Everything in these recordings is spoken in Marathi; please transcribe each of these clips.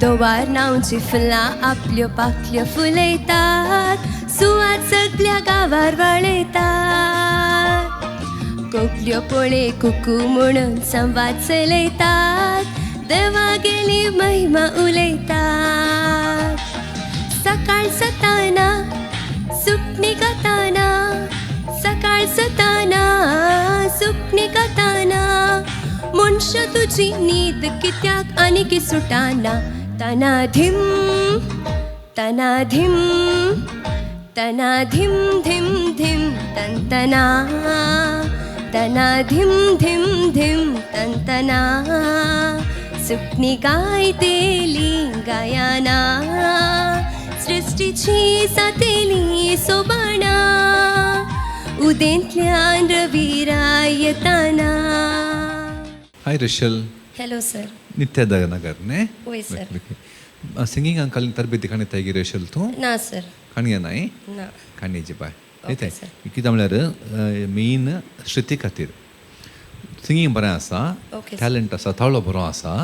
दोवार नांवची फुलां आपल्यो पाखल्यो फुलयतात सुवात सगळ्या गांवार वळयतात कोकल्यो पोळे कुकू म्हणून संवाद चलयतात देवागेली महिमा उलयतात सकाळ सताना सुकणी गाताना सकाळ सताना सुकणी गाताना मनशा तुजी न्हीद कित्याक आनीक सुटाना तना धिम तना धिम तना धिम धिम धिम तंतना तना धिम धिम धिम तंतना सुकणी गायतेली गायाना सृष्टीची सातेली सोबाणा उदेंतल्यान रविराय येताना. हाय रिशल. Hello sir. नित्यानगर ने वय सर. सिंगिंग अंकल तरबेती खाणी ताई रिशल तू ना सर. खाणी नाही ना खाणीची बाय ओके सर. कितें म्हळ्यार मेन श्रुती खातीर सिंगींग बरें आसा टॅलंट आसा ताळो बरो आसा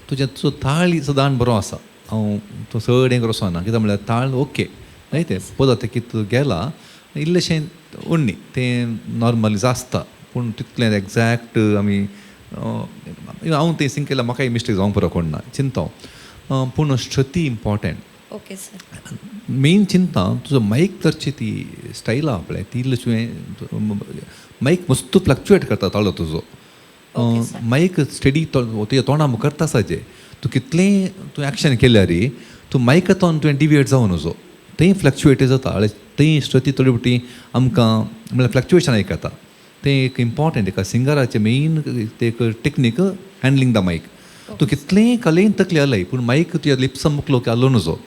तुजो ताळ सदां बरो आसा हांव तूं चड वचना कित्याक म्हळ्यार ताळ ओके न्हय तें पद आतां कितें गेला इल्लेशें उण्णी तें नॉर्मली आसता पूण तितलें एक्झॅक्ट आमी हांव तें सिंग केल्यार म्हाकाय मिस्टेक जावंक पुरो कोण ना चिंता पूण Shruti important. Okay sir. Main चिंता तुजो मायक तरची ती स्टायल आहा पळय ती इल्लेशें मायक मस्त फ्लक्च्युएट करता ताळो तुजो मायक स्टेडी तुज्या तोंडा मुखार आसाचें तूं कितलेंय तूं एक्शन केल्यार तूं मायकातोन तुवें डिविएट जावन वचो तें फ्लक्च्युएट जाता तें श्रुती थोडी बुटी आमकां म्हळ्यार फ्लक्च्युएशन आयकता तें एक इम्पॉर्टंट एका सिंगराचें मेन तें एक टेक्नीक हँडलिंग द मायक तूं कितलेंय कलेन तकली आलय पूण मायक तुज्या लिप्सां मुकलो की आलो नजो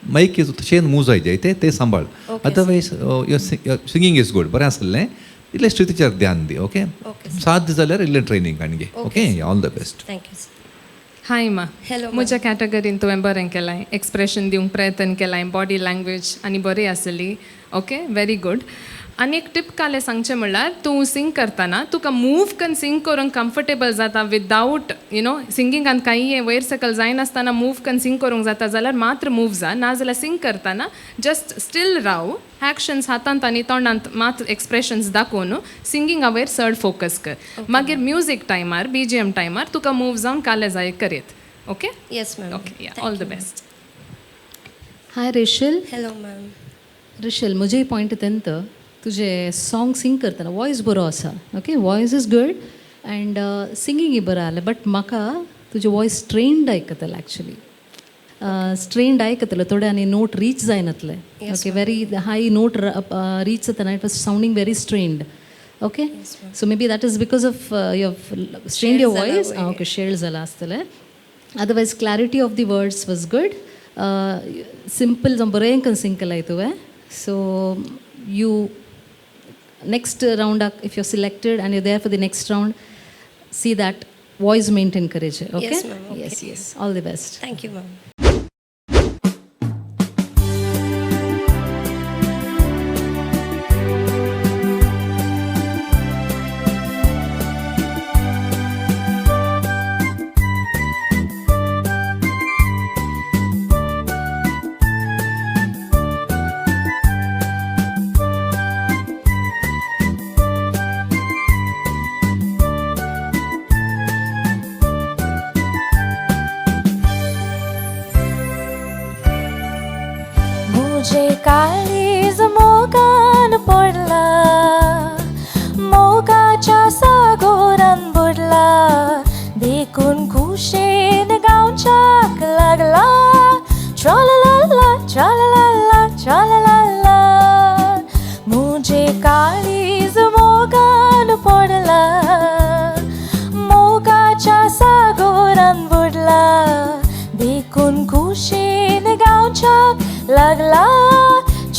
मायक तशें मूव जाय तें सांबाळ अदरवायज सिंगींग इज गूड बरें आसलें इल्लें श्रुतीचेर ध्यान दी ओके साथ दी जाल्यार इल्लें ट्रेनींग आनी घे okay all the best. Thank you sir. Hi ma'am. Hello. म्हज्या कॅटेगरीन तुवें बरें केलां एक्सप्रेशन दिवंक प्रयत्न केलां बॉडी लँग्वेज आनी बरी आसली ओके व्हेरी गूड. आनी एक टीप कालें सांगचें म्हणल्यार तूं सिंग करतना तुका मूव करून सिंग करूंक कम्फर्टेबल जाता विदावट सिंगिंगान काही वयर सकयल जायनासतना मूव करून सिंग करूंक जाता जाल्यार मात्र मूव जा नाजाल्यार सिंग करतना जस्ट स्टील राव एक्शन्स हातांत आनी तोंडांत मात एक्सप्रेशन्स दाखोवन सिंगिंगा वयर चड फोकस कर मागीर म्युजीक टायमार BGM टायमार तुका मूव जावन काले जाय करीत okay. Yes ma'am. Okay all the best. Hi Rishal. Hello ma'am. Rishal म्हजे पॉयंट तेंत तुजे सॉंग सिंग करतना वॉयस बरो आसा okay voice is good and singing बरं आलें बट म्हाका तुजें वॉयस स्ट्रेन्ड आयकतलें एक्चुली स्ट्रेन्ड आयकतलें थोडे आनी नोट रीच जायनातले okay very high note reach जातना it was sounding very strained okay so maybe that is because of your strained your voice okay शेड जाला आसतलें otherwise clarity of the words was good simple जावन बरें करून सिंग केलाय तुवें so you next round if you're selected and you're there for the next round see that voice maintain courage okay Yes, ma'am. Okay. yes all the best. Thank you ma'am. मुझे काळीज मोगान पडला मोगाच्या सागोरान बुडला देखून कुशेन गावच्याक लागला ट्रालाला ट्रालाला ट्रालाला मुझे काळीज मोगान पडला मोगाच्या सागोरान बुडला देखून कुशेन गावच्याक लागला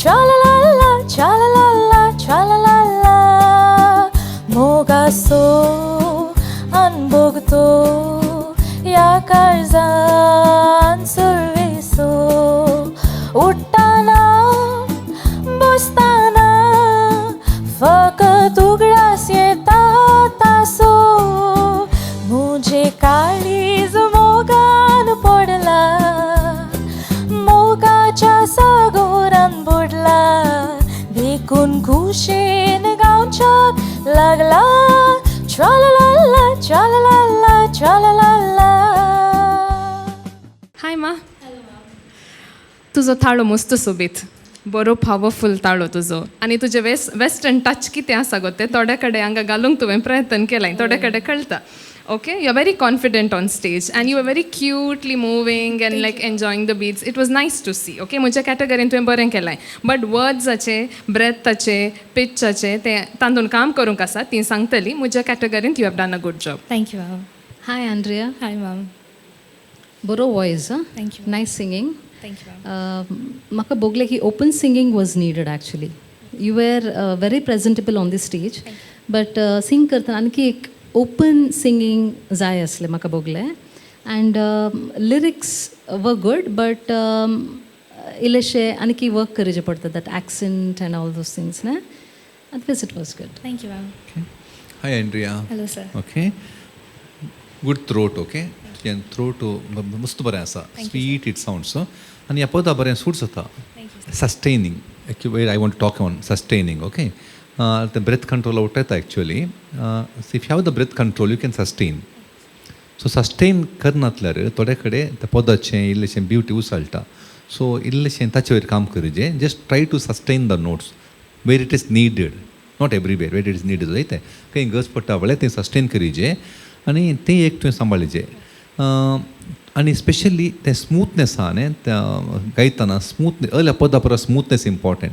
ट्रालाला ट्रालाला ट्रालाला मोगासो अनभोगतो या काळजान सुरवेसो उठताना बसताना फकत उगडास येता तासो मुझे काळीज मोगान पडला लागला tra-la-la-la, tra-la-la-la, tra-la-la-la. हाय मा तुजो ताळो मस्त सोबीत बरो पावरफूल ताळो तुजो आनी तुजे वेस्टर्न टच कितें आसा गो ते थोडे कडेन हांगा घालूंक तुवें प्रयत्न केलाय थोडे कडेन कळटा okay you are very confident on stage and you are very cutely moving and like enjoying the beats it was nice to see okay म्हज्या कॅटेगरीन तुवें बरें केलाय बट वर्ड्साचे ब्रेथाचे पिच्चाचे ते तांदून काम करूंक आसा ती सांगतली म्हज्या कॅटेगरीन you have done a good job thank you ma'am hi Andrea hi ma'am बरो voice Thank you. Nice singing thank you ma'am म्हाका भोगलें की open singing was needed actually you were very presentable on the stage but sing करतना आणखी एक ओपन सिंगींग जाय आसलें म्हाका भोगलें and lyrics were good but इल्लेशें आनीकी वर्क करचें पडटा that accent and all those things ना otherwise it was good thank you ma'am high Andrea hello sir okay good throat okay throat मस्त बरें आसा स्वीट इट सावंड्स आनी ह्या पदा बरें सूट जाता sustaining actually I want talk on sustaining okay the breath control out actually so if you have the breath control you can sustain so sustain करनातल्यार थोडे कडेन त्या पदाचें इल्लेशें ब्युटी उसळटा सो इल्लेशें ताचे वयर काम करचें just try to sustain the notes where it is needed not everywhere where it is needed जायते खंय गरज पडटा वळ्यार तें सस्टेन करीचें आनी तें एक तुवें सांबाळचें आनी स्पेशली तें स्मूथनेस आहा न्ही त्या गायतना स्मूथ अर्ल्या पदा परस smoothness important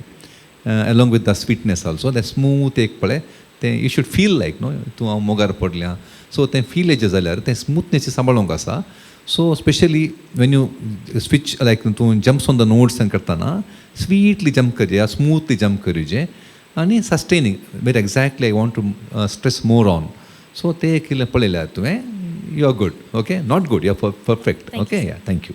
along with the sweetness also that smooth एक पळय तें you should feel like no तूं हांव मोगार पडल्या सो तें फील हेजें जाल्यार तें स्मूथनेस सांबाळूंक आसा so specially when you switch like तूं जम्प्स ऑन द नोट्स करतना स्वीटली जम्प करचें स्मूथली जम्प करचें आनी sustaining very exactly I want to stress more on so तें एक पळयल्यार तुवें you are good okay not good you are perfect okay yeah thank you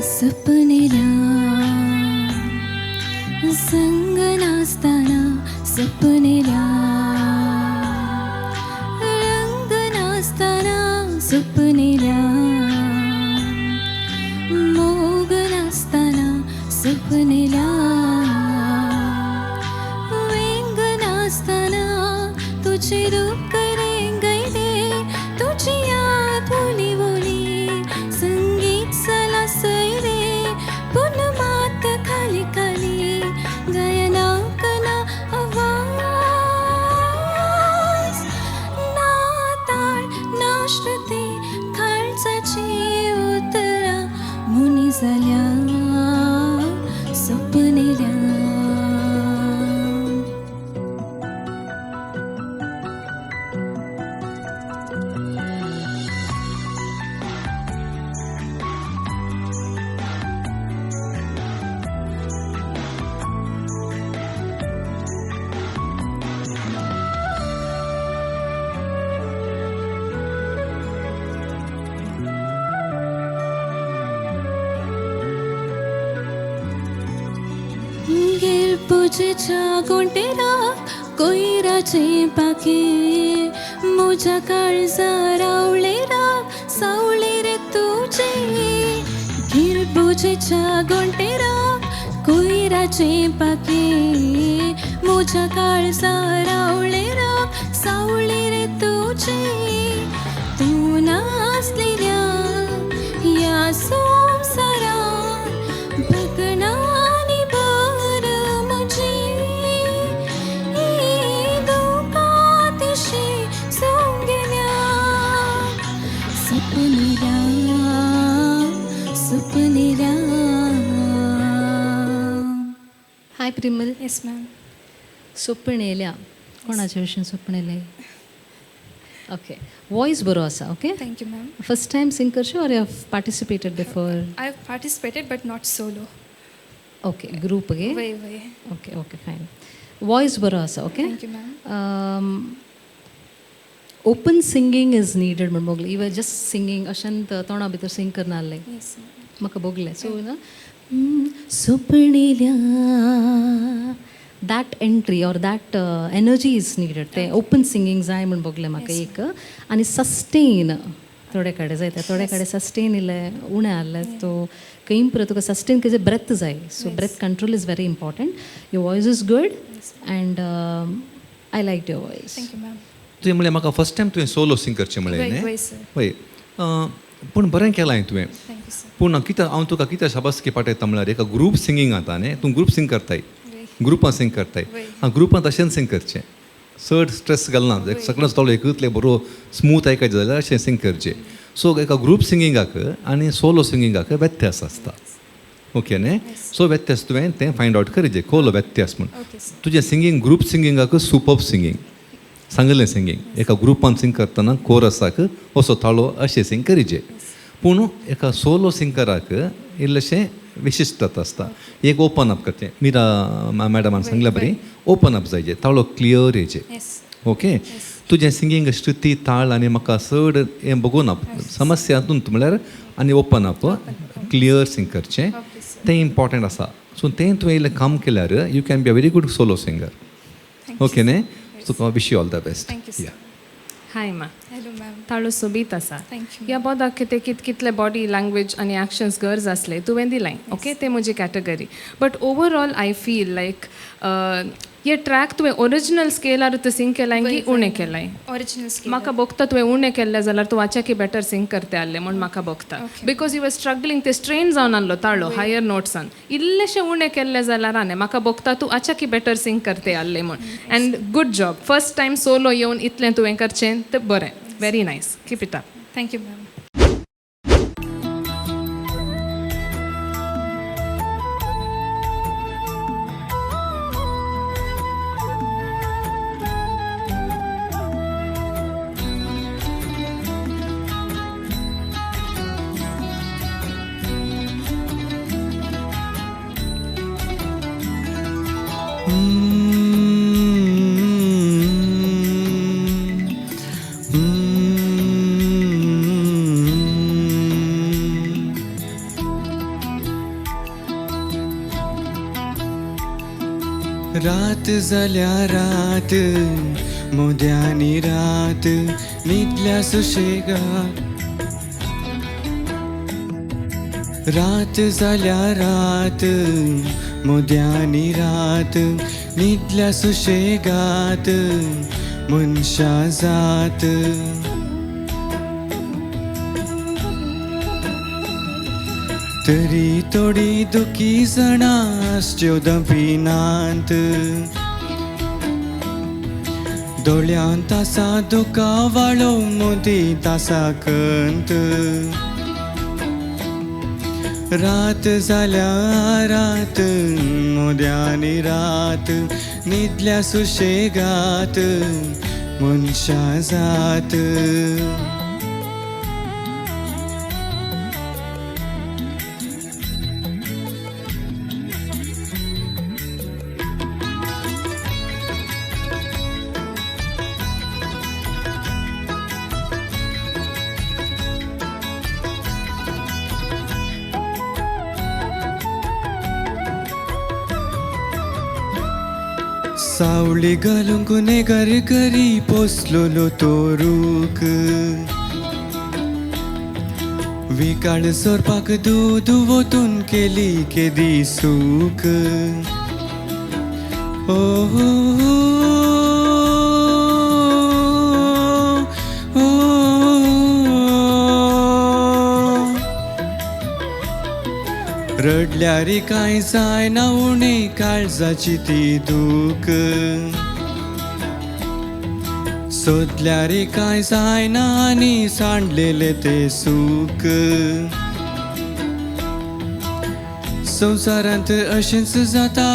सपनेल्या संग नाचताना सपनेल्या रंग नाचताना सपनेल्या मोग नाचताना सपनेल्या वेंग नाचताना तुझे रूप करें गईले तुझी याद बोली बोली संगीत सला सैरे पुन्हा मात खाली खाली गायना कना आवाज ना ताळ ना श्रुती खालचाची उतरा मुनी जाल्या सपनेल्या पूजेच्या गोंटेरा कोयराचे पाखे मोजा काळजा रावळेरा सावळे रे तुझे गिर पूजेच्या गोंटेरा कोयराचे पाखे मोजा काळजा रावळेरा सावळे रे तुझे तू नासलेल्या या संसारात भगणानी भर मुझे दुःखातिशी सोंगल्या सपनेल्या सपनेल्या हाय प्रिमल येस मॅम स्वप्नेल्या कोणाच्या विशयी स्वप्नेले ओके वॉयस बरो आसा okay Thank you, ma'am. First time sing करशी or you have participated before I've participated, but not solo. Okay group गे Way, way. Okay okay fine voice बरो आसा okay Thank you, ma'am. Open singing is needed म्हण बोगले इवन जस्ट सिंगींग अशांत तोंडा भितर सिंग करना जालें Yes, ma'am. म्हाका बोगलें सो ना सुपणिल्या that entry or that energy is needed तें ओपन सिंगींग जाय म्हण बोगलें म्हाका एक आनी सस्टेन थोडे कडेन जायते थोडे कडेन सस्टेन इल्लें उणें आहलें तो खंय परत तुका सस्टेन केजे ब्रेथ जाय so breath control is very important your voice is good and I like your voice Thank you, ma'am. तुवें म्हणलें म्हाका फर्स्ट टायम तुवें सोलो सिंग करचें म्हणलें Way, न्ही way, sir. हय पूण बरें केलां हांवें तुवें Thank you, sir. पूण कितें हांव तुका कितें शाबासकी पाठयता म्हळ्यार एक ग्रूप सिंगींग आता न्ही तूं ग्रूप सिंग करताय ग्रुपान सिंग करताय हांव ग्रुपान तशेंच सिंग करचें चड स्ट्रेस घालना सगळेंच तोलो एकूतले बरो स्मूथ आयकायचें जाल्यार अशें सिंग करचें सो एका ग्रूप सिंगिंगाक आनी सोलो सिंगिंगाक व्यत्यास आसता ओके न्ही सो व्यत्यास तुवें तें फायंड आवट करीचें खोलो व्यत्यास म्हूण Okay, sir. तुजें सिंगींग ग्रूप सिंगिंगाक सुपर्ब सिंगींग सांगलें सिंगींग एका ग्रुपान सिंग करतना कोरसाक असो ताळो अशें सिंग करीचें पूण एका सोलो सिंगराक इल्लेशें विशिश्टता आसता एक ओपन अप करचें मिरा मॅडमान सांगल्या बरी ओपन अप जायचें ताळो क्लियर येचें Yes. ओके तुजें सिंगींग श्रुती ताळ आनी म्हाका चड हें बघून समस्या हातूंत म्हळ्यार आनी ओपन अप क्लियर सिंग करचें तें इम्पॉर्टंट आसा सो तें तुवें इल्लें काम केल्यार you can be a very good solo singer okay न्ही तुका wish you all the best Thank you, sir. Hi ma'am Hello, ma'am. ताळो सोबीत आसा Thank you. ह्या बोदाक कितें कितले बॉडी लँग्वेज आनी एक्शन्स गरज आसले तुवें दिलाय ओके ते म्हजी category but overall I feel like हे ट्रॅक तुवें ओरिजिनल स्केलार तू सिंग केलाय की उणें केलाय Original scale. म्हाका बघता तुवें उणें केल्लें जाल्यार तूं वाच्या की बेटर सिंग करते आहलें म्हूण म्हाका बघता बिकॉज यू वर स्ट्रगलिंग ते स्ट्रेन जावन आहलो ताळो हायर नोट्सान इल्लेशें उणें केल्लें जाल्यार आनी म्हाका बघता तूं आच्या की बेटर सिंग करते आहलें म्हूण and good job first time solo येवन इतलें तुवें करचें तें बरें very nice keep it up Thank you, ma'am. रात जाल्या रात मोद्यांनी रात न्हिदल्या सुशेगात रात जाल्या रात मोद्यांनी रात न्हिदल्या सुशेगात मनशा जात तरी थोडी दुखी जाणां आसच्यो दपिनांत दोळ्यांत आसा दुका वाळो मोदीत आसा कंत रात जाल्या रात मोद्यांनी रात न्हिदल्या सुशेगात मनशा जात सावळी घालूंक गुन्हेगार करी पोसलोलो तो रूख विकाळ सोरपाक दूद वतून केली केदी सूख ओ हो, ओ, रडल्यारी कांय जायना उणी काळजाची ती दूख सोदल्यारी कांय जायना आनी सांडलेले ते सूख संवसारांत अशेंच जाता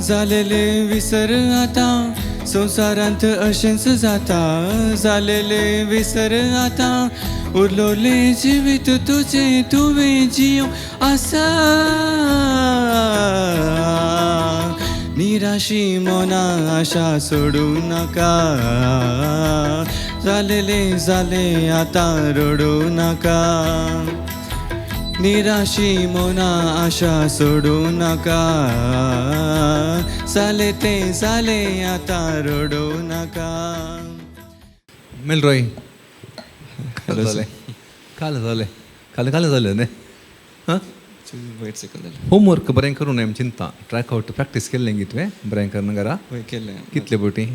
जालेले विसर आतां संवसारांत अशेंच जाता जालेले विसर आता उरलोले जिवीत तुझे तुवें जियो आसा निराशी मना आशा सोडू नाका जालेले जाले आता रडू नाका निराशी मना आशा सोडू नाका जाले ते जाले आता रडू नाका मेलरॉय Hello, sir. काल जालें न्ही हां वायट सकयल होमवर्क बरें करून हांवें चिंता ट्रॅक आउट प्रॅक्टीस केल्लें गी तुवें बरें करना घरा वय केल्लें कितले बोटी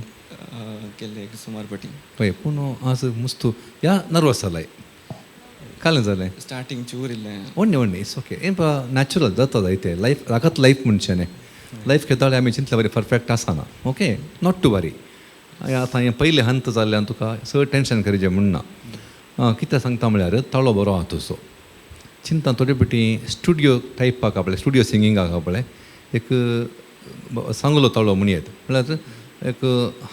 केल्लें एक सुमार पाटी पळय पूण आज मुस्तू या नर्वस जालाय काल जालें स्टार्टींग चूर इल्लें ಒಣ್ಣೆ ಇಟ್ಸ್ ಓಕೆ ಏನು ನ್ಯಾಚುರಲ್ जाता ಐತೆ ಲೈಫ್ ರಾಕತ್ ಲೈಫ್ ಮುಂಚೆನೆ ಲೈಫ್ केदाळे आमी चिंतले बरें परफेक्ट आसना ओके नॉट टू वरी आतां हें पयलें हंत जाल्ल्यान तुका चड टेंशन करिचें म्हणना कितें सांगता म्हळ्यार ताळो बरो आहा तुजो चिंता थोडे पेटी स्टुडियो टायपाक आपले स्टुडियो सिंगिंगाक आपले एक सांगलो ताळो म्हणयेत म्हळ्यार एक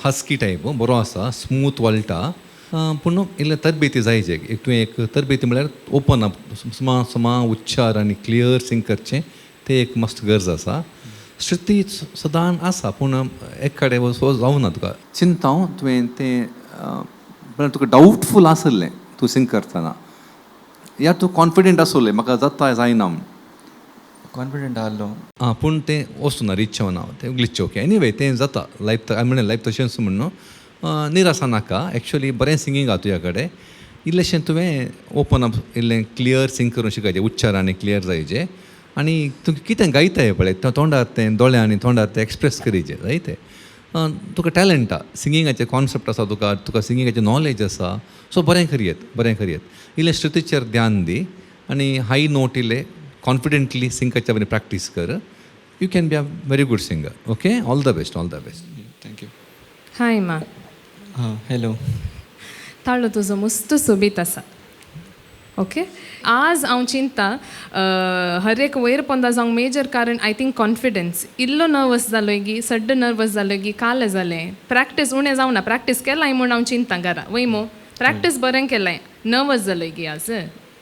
हस्की टायप बरो आसा स्मूथ वळटा पूण इल्लें तरबेती जायचे एक तुवें एक तरबेती म्हळ्यार ओपन अप समा उच्चार आनी क्लियर सिंग करचें तें एक मस्ट गरज आसा श्रुती सदां आसा पूण एक कडेन वचो जावना तुका चिंता तुवें तें म्हळ्यार तुका डावटफूल आसलें तूं सिंग करतना या तूं कॉन्फिडंट आसलें म्हाका जाता जायना म्हूण कॉन्फिडंट आहलो पूण तें वचना रीच ना तें ग्लिच ओके एनीवे तें जाता लायफ म्हणलें लायफ तशेंच म्हणून निराशा नाका एक्चुअली बरें सिंगींग आहा तुज्या कडेन इल्लेशें तुवें ओपन अप इल्लें क्लियर सिंग करून शिकयचें उच्चारांनी क्लियर जायचें आनी तुका कितें गायताय पळय तोंडार तें दोळ्यांनी तोंडार तें एक्सप्रेस करीचें जायतें तुका टॅलंट आहा सिंगिंगाचें कॉन्सेप्ट आसा तुका सिंगिंगाचें नॉलेज आसा सो बरें करियत इल्लें श्रुतीचेर ध्यान दी आनी हाय नोट इल्लें कॉन्फिडेंटली सिंग करच्या बरें प्रॅक्टीस कर you can be a very good singer okay all the best thank you hi मा हां हॅलो ताळो तुजो मस्त सोबीत आसा ओके आज हांव चिंता हर एक वयर पोंदा जावंक मेजर कारण आय थिंक कॉन्फिडन्स इल्लो नर्वस जालोय गी सड्ड नर्वस जालोय गी काल जालें प्रॅक्टीस उणें जावना प्रॅक्टीस केलाय म्हूण हांव चिंता घरा वय मो प्रॅक्टीस बरें केलाय नर्वस जालोय गी आज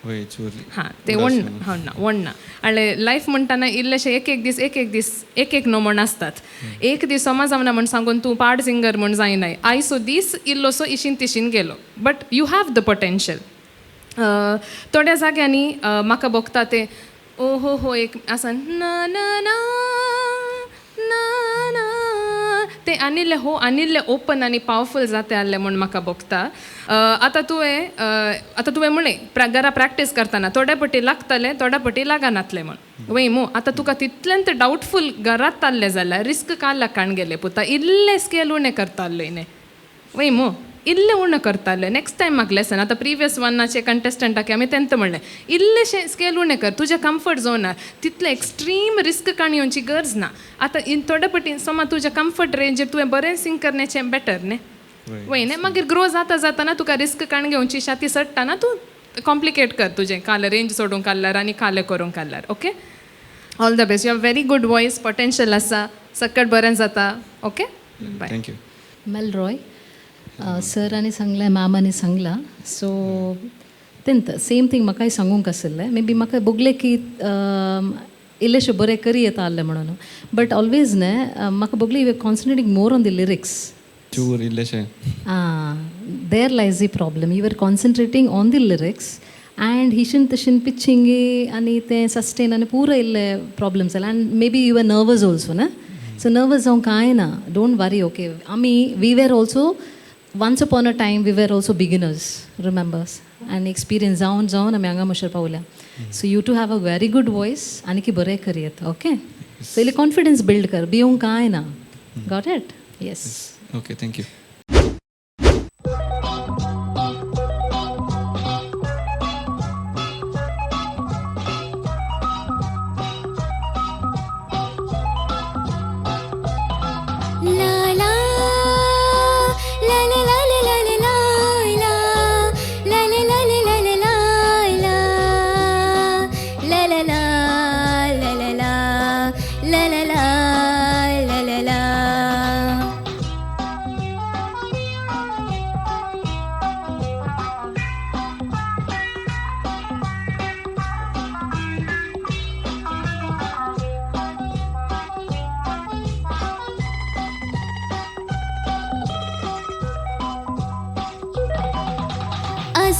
वय चूर हां ते वणना आनी लायफ म्हणटाना इल्लेशे एक एक नमून आसतात एक दीस समज जावना म्हण सांगून तूं पाड सिंगर म्हूण जायनाय आयसो दीस इल्लोसो इशीन तिशीन गेलो but you have the potential थोड्या जाग्यांनी म्हाका भोगता ते ओ हो एक आसा ना ना ना ना ना ते आनिल्ले ओपन आनी पावरफूल जाते आहले म्हूण म्हाका भोगता आतां तुवें म्हणलें घरा प्रॅक्टीस करतना थोड्या पटी लागतले थोड्या पटी लागनातले म्हूण वय मो आतां तुका तितल्यान ते डावटफूल घरात ताल्ले जाल्यार रिस्क काल काण गेले पुता इल्ले स्केल उणें करताले न्ही वय मो इल्लें उणें करताले नेक्स्ट टायम म्हाका लेसन आतां प्रिवियस वनाचे कंटेस्टंटाक आमी तेंत म्हणलें इल्लेशें स्केल उणें कर तुज्या कम्फर्ट झोनार तितलें एक्स्ट्रीम रिस्क काण येवची गरज ना आतां थोड्या पटी समज तुज्या कम्फर्ट रेंजीर तुवें बरें सिंग करण्याचें बेटर न्ही वय न्ही मागीर ग्रो जाता तुका रिस्क काण घेवची छाती सडटाना तूं कॉम्प्लिकेट कर तुजें काल रेंज सोडून काडल्यार आनी काले करूंक काडल्यार okay all the best you have very good voice potential आसा सकट बरें जाता ओके बाय थँक्यू मेलरॉय सर आनी सांगलें मॅमांनी सांगलां सो तेंत सेम थिंग म्हाकाय सांगूंक आसलें मे बी म्हाका बोगले की इल्लेशें बरें करी येता आहलें म्हणून बट ऑलवेज न्ही म्हाका बोगले you are concentrating more on the lyrics चूर इल्लेशें there lies the problem you are concentrating on the lyrics and हिशीन तशीन पिचिंगी आनी तें सस्टेन आनी पुरो इल्ले प्रॉब्लम जाले and maybe you are nervous also ना सो नर्वस जावंक कांय ना डोंट वरी ओके आमी we were also once upon a time we were also beginners remembers and experience जावन आमी हांगा मुशेर पावल्या so you two have a very good voice आनी की बरें करियेत okay so इल्ले कॉन्फिडन्स बिल्ड कर भिवंक कांय ना got it yes okay thank you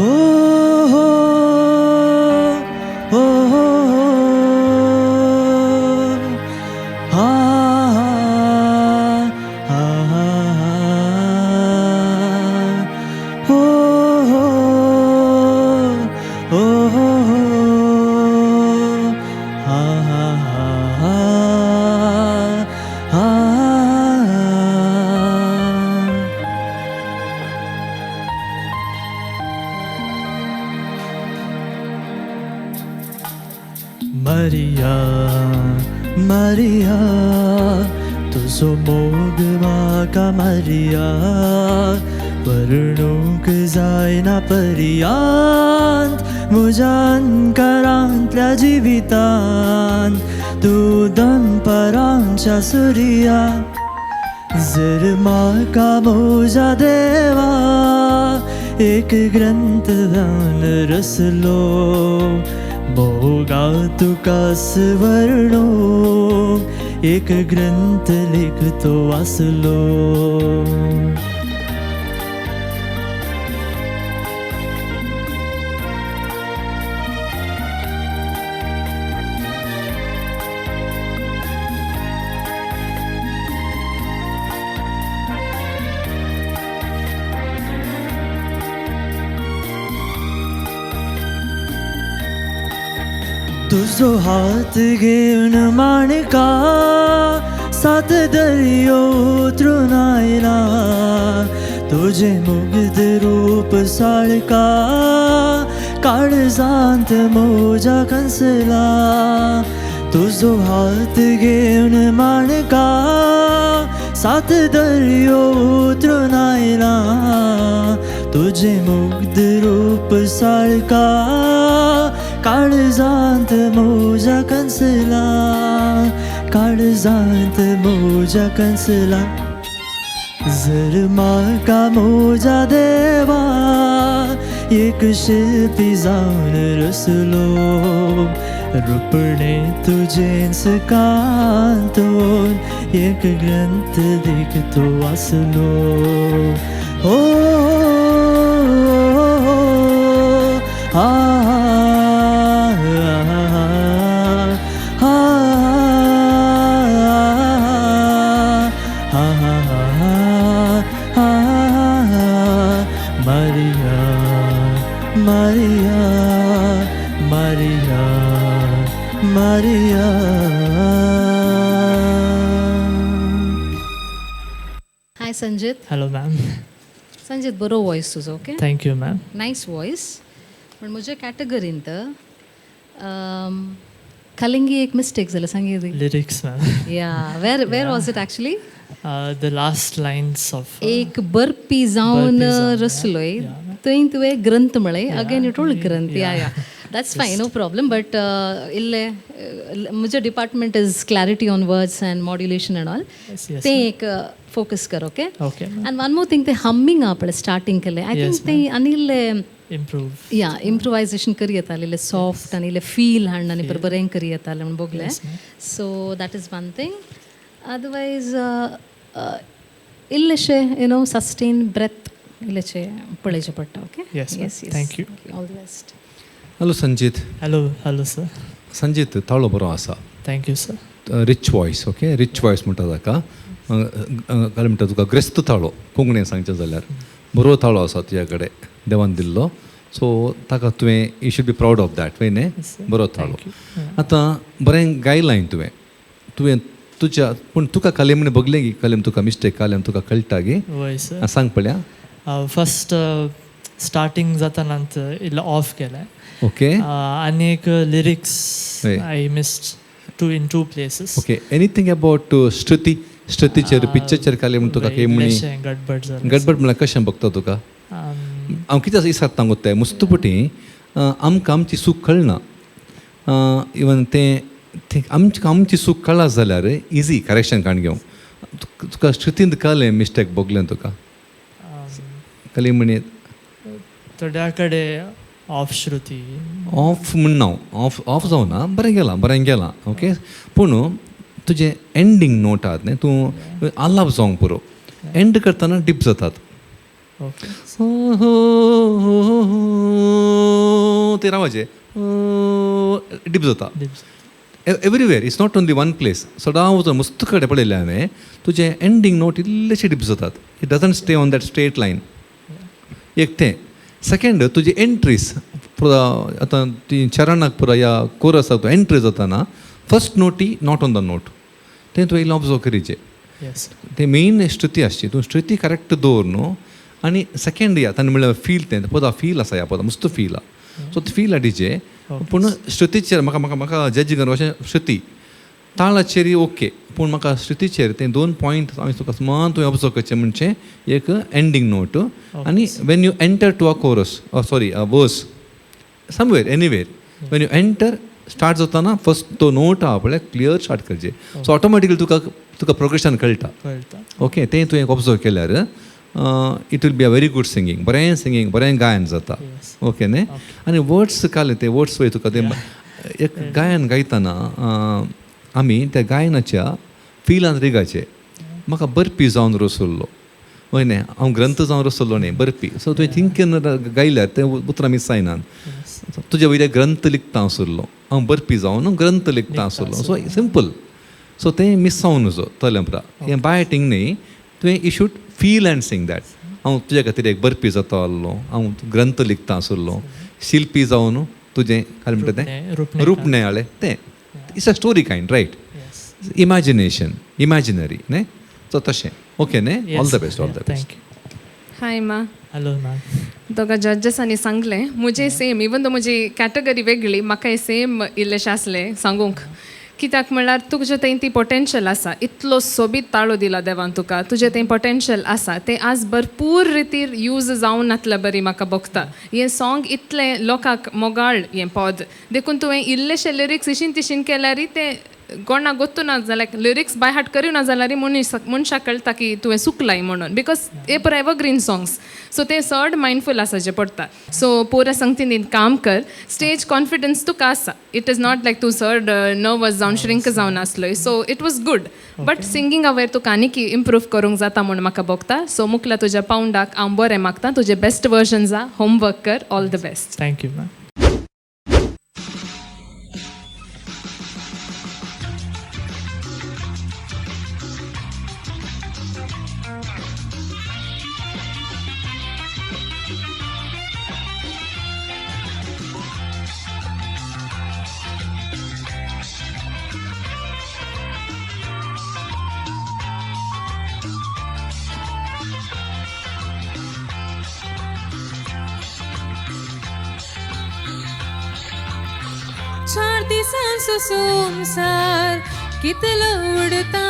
ओ हो ओ हो हा हा हा ओ हो ओ हो हा हा हा हा Maria, Maria, तुझो मोग म्हाका Maria, वर्णूक जायना पर्यांत, म्हज्या अंतरांतल्या जिवितांत, तूं दनपरांच्या सुर्या, जर म्हाका म्हज्या देवा एक ग्रंथ दान रचलो, मोगा तुका स्वर्णो एक ग्रंथ लिखतो वाचलो. तुझो हात घेऊन माणका सात दर्यो उतरून आयला, तुझे मुग्ध रूप साळका काळजांत मोजा खंसला. तुझो हात घेऊन माणका सात दर्यो उतरून आयला, तुझे मुग्ध रूप साळका काळजांत मोजा खंसला, काळजांत मोजा खंसला. जर म्हाका मोजा देवा एक शिल्पी जावन रचलो, रुपणे तुजेंच कांतोन एक ग्रंथ लिखतो वाचलो. ओ हा Maria, Maria, Maria. हाय संजित. Hello ma'am. संजित बरो वॉइस तुजो. Okay, Thank you ma'am. Nice voice. पण म्हज्या कॅटेगरींत कलिंगी एक मिस्टेक जालें सांगी. Lyrics ma'am. Yeah where was it actually. The last lines of एक बरपी जावन बरपी जावन, रचलोय, yeah. थंय तुवें ग्रंथ म्हळें. अगेन यू टोल्ड ग्रंथ. या या दॅट्स फायन, नो प्रॉब्लम. बट इल्ले म्हजें department is clarity on words and modulation and all. Yes, yes, तें एक फोकस कर. Okay. Okay ma'am. And one more thing, तें हमिंग आपणें स्टार्टींग केलें. आय थिंक Yes, तें आनी इल्लें Improve. या इम्प्रोवायजेशन करी येतालें, इल्लें सॉफ्ट आनी इल्लें फील हाडून आनी बरें करी येतालें म्हण बोगलें. So that is one thing. Otherwise इल्लेशें यू नो सस्टेन ब्रेथ इल्लेशें पळयचें पडटा. Okay. Yes, ma'am. Yes yes. Thank you. All the best. Hello Sanjeet. Hello sir. Sanjeet ताळो बरो आसा. Thank you sir. Rich voice. Okay, rich voice म्हणटा ताका. काय म्हणटा तुका ग्रेस्त ताळो कोंकणीन सांगचें जाल्यार बरो ताळो आसा तुज्या कडेन देवान दिल्लो. सो ताका तुवें you should be proud of that way न्ही. बरो ताळो. आतां बरें गायलां तुवें तुज्या, पूण तुका कालें म्हण बगलें गी कालें तुका मिस्टेक कालें तुका कळटा गी. वय सर. सांग पळया. फर्स्ट स्टार्टिंग जाताना इल्लो ऑफ केलें. ओके आनी एक lyrics Right. I missed in two places. Okay. Anything about श्रुतीचेर पिक्चरचेर कालें म्हण तुका काही म्हणी गडबड जालें. गडबड म्हळ्यार कशें बगता तुका. हांव कितें इसरतां गोत्ताय मुस्तुपटी आमकां आमची सूख कळना. इवन तें आमची सूख कळ्ळा जाल्यार इजी करेक्शन काण घेवंक. तुका श्रुतींत कळ्ळें मिस्टेक बगलें तुका कली म्हणी थोड्या कडेन ऑफ श्रुती ऑफ म्हणना ऑफ जावना. बरें गेलां. ओके. पूण तुजे एंडींग नोट आहात न्ही, तूं आलाप जावंक पुरो एंड करतना डीप जातात. ओके ते रावाचे डीप जाता everywhere it's not only one place सदां वचून मस्त कडेन पळयलें हांवें तुजे एंडींग नोट इल्लेशे डीप जातात it doesn't stay on that straight line एक तें सेकंड तुजी एंट्रीज पुरा आतां ती चरणाक पुरा ह्या कोरसाक एंट्री जाताना फर्स्ट नोटी नॉट ऑन द नोट तें तुवें इल्लें ऑब्जर्व करीचें यस ते मेन श्रुती आसची तूं श्रुती करेक्ट दवर न्हू आनी सेकंड या ताणें म्हणल्यार फील तें पद फील आसा ह्या पद मस्त फील आहा सो ते फील हाडिचे पूण श्रुतीचेर म्हाका जज कर अशें श्रुती ताळाचेर ओके पूण म्हाका श्रुतीचेर ते 2 पॉयंट हांवें तुका समान तुवें ऑब्जर्व करचें म्हणजे एक एंडींग नोट आनी when you enter to a chorus sorry a verse somewhere anywhere when you enter start जाताना फर्स्ट तो नोट आहा पळय क्लियर स्टार्ट करचे सो ऑटोमॅटिकली तुका प्रोग्रेशन कळटा ओके तें तुवें ऑब्जर्व केल्यार it will be a very good singing बरें गायन जाता ओके न्ही आनी वर्ड्स काले ते वर्ड्स वय तुका ते एक गायन गायतना आमी त्या गायनाच्या फिलान रिगाचे म्हाका बरपी जावन रसुल्लो वय न्ही हांव ग्रंथ जावन रसुल्लो न्ही बरपी सो तुवें थिंकेन गायल्यार तें उतरां मिस जायनात तुजे वयले ग्रंथ लिखता आसुल्लो हांव बरपी जावन ग्रंथ लिखता आसुल्लो सो सिंपल सो तें मिस जावन नजो तलेंपरा हें बायटींग न्ही तुवें you should feel end sing that हांव तुजे खातीर एक बरपी जाता आसलो हांव ग्रंथ लिखता आसुल्लो शिल्पी जावन तुजें काय म्हणटा तें रुपणेळे तें it's a story kind right imagination imaginary न्ही सो तशें ओके न्ही all the best thank you hi ma'am hello ma'am दोगा जजेसांनी सांगलें मुझे सेम इवन दो म्हजी कॅटेगरी वेगळी म्हाकाय सेम इल्लेशें आसलें सांगूंक कित्याक म्हणल्यार तुजे थंय ती पोटेन्शियल आसा इतलो सोबीत ताळो दिला देवान तुका तुजें थंय पोटेन्शियल आसा तें आज भरपूर रितीर यूज जावन नातलें बरी म्हाका भोगता हें सॉंग इतलें लोकांक मोगाळ हें पद देखून तुवें इल्लेशे लिरिक्स इशीन तिशीन केल्यारय तें कोणाक गोत्तू ना जाल्यार लिरिक्स बाय हार्ट करूं ना जाल्यार मनशाक कळटा की तुवें चुकलाय म्हणून बिकॉज हे पर एवरग्रीन सॉंग्स सो ते चड मायंडफूल आसाचें पडटा सो पोरा संगतीन काम कर स्टेज कॉन्फिडन्स तुका आसा इट इज नॉट लायक तूं चड नर्वस जावन श्रिंक जावन आसलोय so it was good but सिंगींगा वयर तुका आनीक इम्प्रूव करूंक जाता म्हूण म्हाका भोगता सो मुखल्या तुज्या पावंडाक हांव बरें मागता तुजें बेस्ट वर्जन जा होमवर्क कर all the best thank you ma'am चार दिसांचो संसार कितलो उडता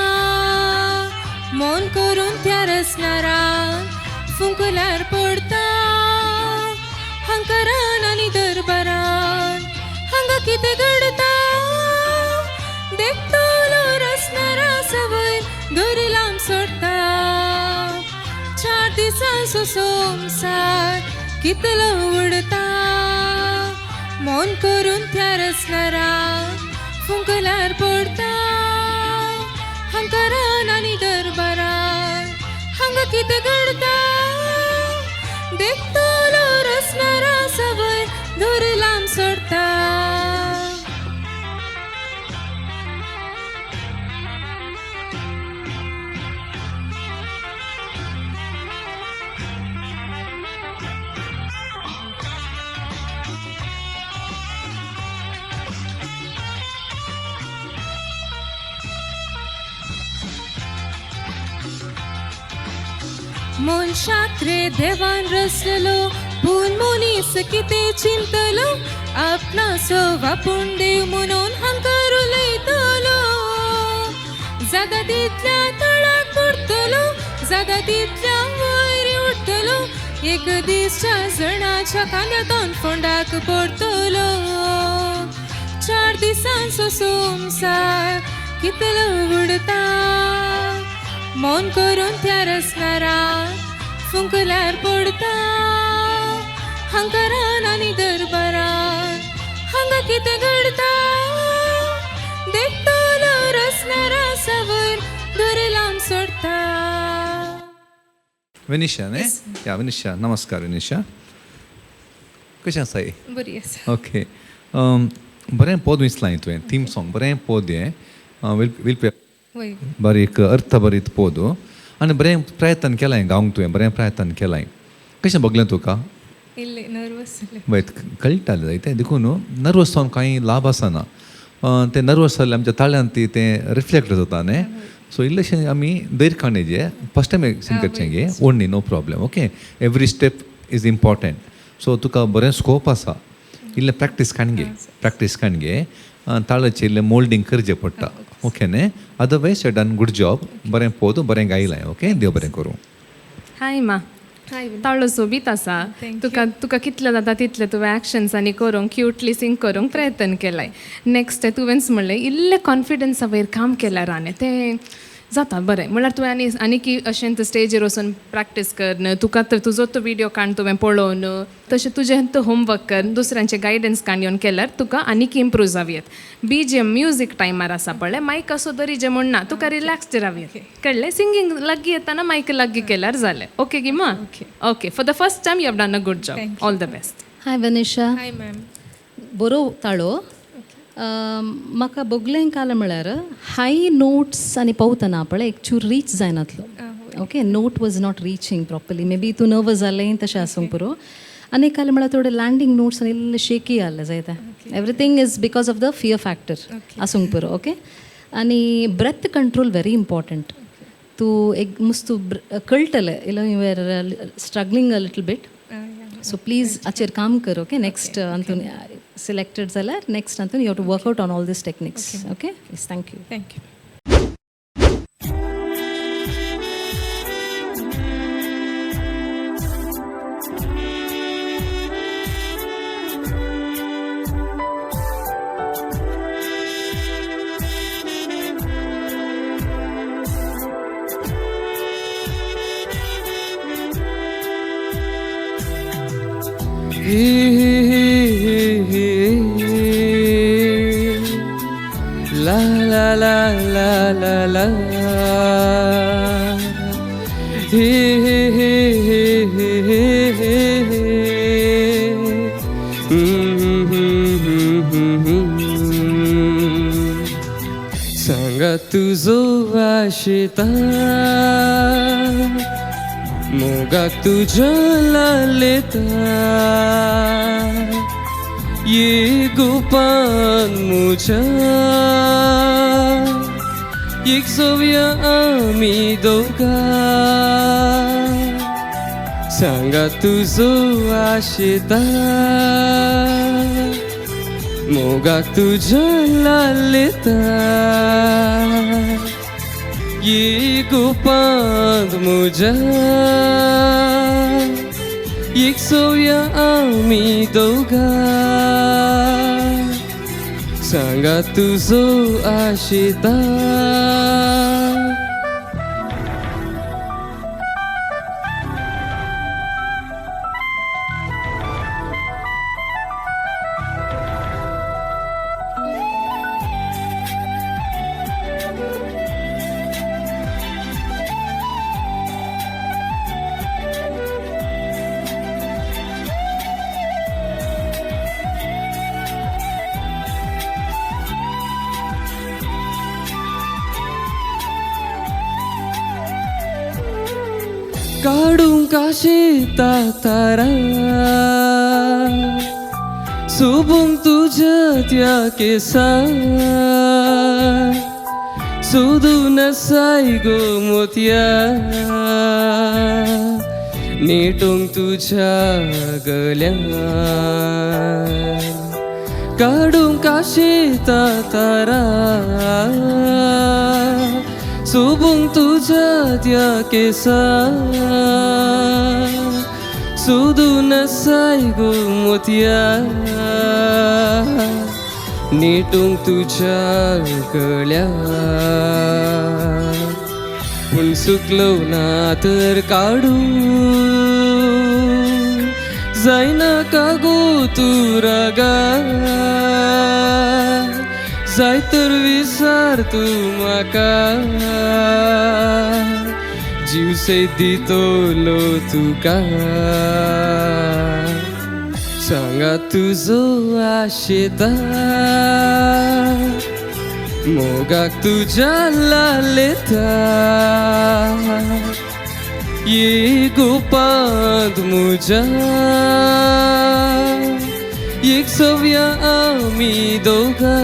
मन करून त्या रसनारान फुंकुल्यार पडता हंकारान आनी दरबारान हांगा कितें घडता देखतलो रसनारा सवय दोरी लांब सोडटा चार दिसांचो संसार कितलो उडता मन करून त्या रसनारा फुंकल्यार पडता हंकारान आनी दरबारान हांगा कितें घडता देखतलो रसनारा सवय दोरी लांब सोडता मनशाक रे देवान रचलेलो पूण मनीस कितें चिंतलो आपणाचो वापूण देव म्हणून हंकार उलयतलो जाता तितल्या तळाक पडटलो जाता तितल्या वयर उठतलो एक दीस 4 जणांच्या कांद्यातून फोंडाक पडटलो 4 दिसांचो संसार कितलो उडता मन करून त्या रसनारान फुंकल्यार पडता हंकारान आनी दरबारान हांगा कितें घडता देखतलो रसनारा सवय दोरी लांब सोडता विनिशा न्ही या विनिशा नमस्कार विनिशा कशें आसा बरी आसा ओके बरें पद विसलां तुवें थीम सॉंग बरें पद हें विल पे वय बारीक अर्थ भरीत पद आनी बरें प्रयत्न केलाय गावंक तुवें बरें प्रयत्न केलाय कशें बगलें तुका इल्ले नर्वस जालें वय कळटालें जायतें देखून नर्वस जावन कांय लाभ आसना तें नर्वस जाल्यार आमच्या ताळ्यांत तें रिफ्लेक्ट जाता न्ही सो इल्लेशें आमी धैर्य काणयचें फस्ट टायम सिंग करचें गे ओडनी no problem okay every step is important so तुका बरें स्कोप आसा इल्लें प्रॅक्टीस काणगे ताळाचें इल्लें मोल्डिंग करचें पडटा ओके न्ही otherwise you done good job बरें पोद बरें गायलां ओके देव बरें करूं हाय मा ताळो सोबीत आसा तुका कितलें जाता तितलें तुवें एक्शन्सांनी करूंक क्यूटली सिंग करूंक प्रयत्न केलाय नेक्स्ट तुवेंच म्हणलें इल्लें कॉन्फिडन्सा वयर काम केल्यार रावलें तें जाता बरें म्हळ्यार तुवें आनी की अशें स्टेजीर वचून प्रॅक्टीस कर न्हू तुका तर तुजो तो विडियो काण तुवें पळोवन तशें तुजें तो होमवर्क कर दुसऱ्यांचे गायडन्स काणयोन केल्यार तुका आनीक इम्प्रूव जावयेत BGM म्युजीक टायमार आसा पळय मायक असो तरी जे म्हणना तुका रिलॅक्स्ड रावयेत कळ्ळें सिंगींग लागीं येताना मायक लागीं केल्यार जालें ओके गिमा okay for the first time you have done a good job all the best hi Vanisha hi ma'am बरो ताळो म्हाका बगलें काल म्हळ्यार हाय नोट्स आनी पावतना पळय एक चूर रीच जायनातलो okay note was not reaching properly maybe तूं नर्वस जालें तशें आसूंक पुरो आनी काल म्हळ्यार थोडे लँडींग नोट्स आनी इल्ले शेकी जाल्ले जायते everything is because of the fear factor आसूंक पुरो ओके आनी ब्रेथ कंट्रोल व्हेरी इम्पॉर्टंट तूं एक मस्त कळटलें इलो you are struggling a little bit so please हाचेर काम कर ओके नेक्स्ट हातून सिलेक्टेड जाल्यार नेक्स्ट हातून you have to work out on all these techniques okay please thank you thank you La la la la la la he he he he he he सांगा तुझो आशिता मोगाक तुझ्या लालेता ये गोपान मुझा एक सोव्या आम्ही दोघा सांगा तुझो आशिता मोगाक तुझ्या लालेता ये गोपान मुझा एक सोया आम्ही दोघा सांगा तुझो आशिता काढून काशीता तारा सोबून तुझ्या त्या केसा सोदून साय गो मोत्या नेटून तुझ्या गल्या काढून काशीता तारा सोबून तुझ्या त्या केसा सोदून साय गो मोत्या नेटून तुझ्या गळ्या पूण सुकलो ना तर काढू जायना का गो तू रागा जाय तर विसार तू म्हाका जीव से दितलो तुका सांगा तुजो आशेता मोगाक तुझ्या लालेता ये गोपाद मुझा एक सव्या आम्ही दोघा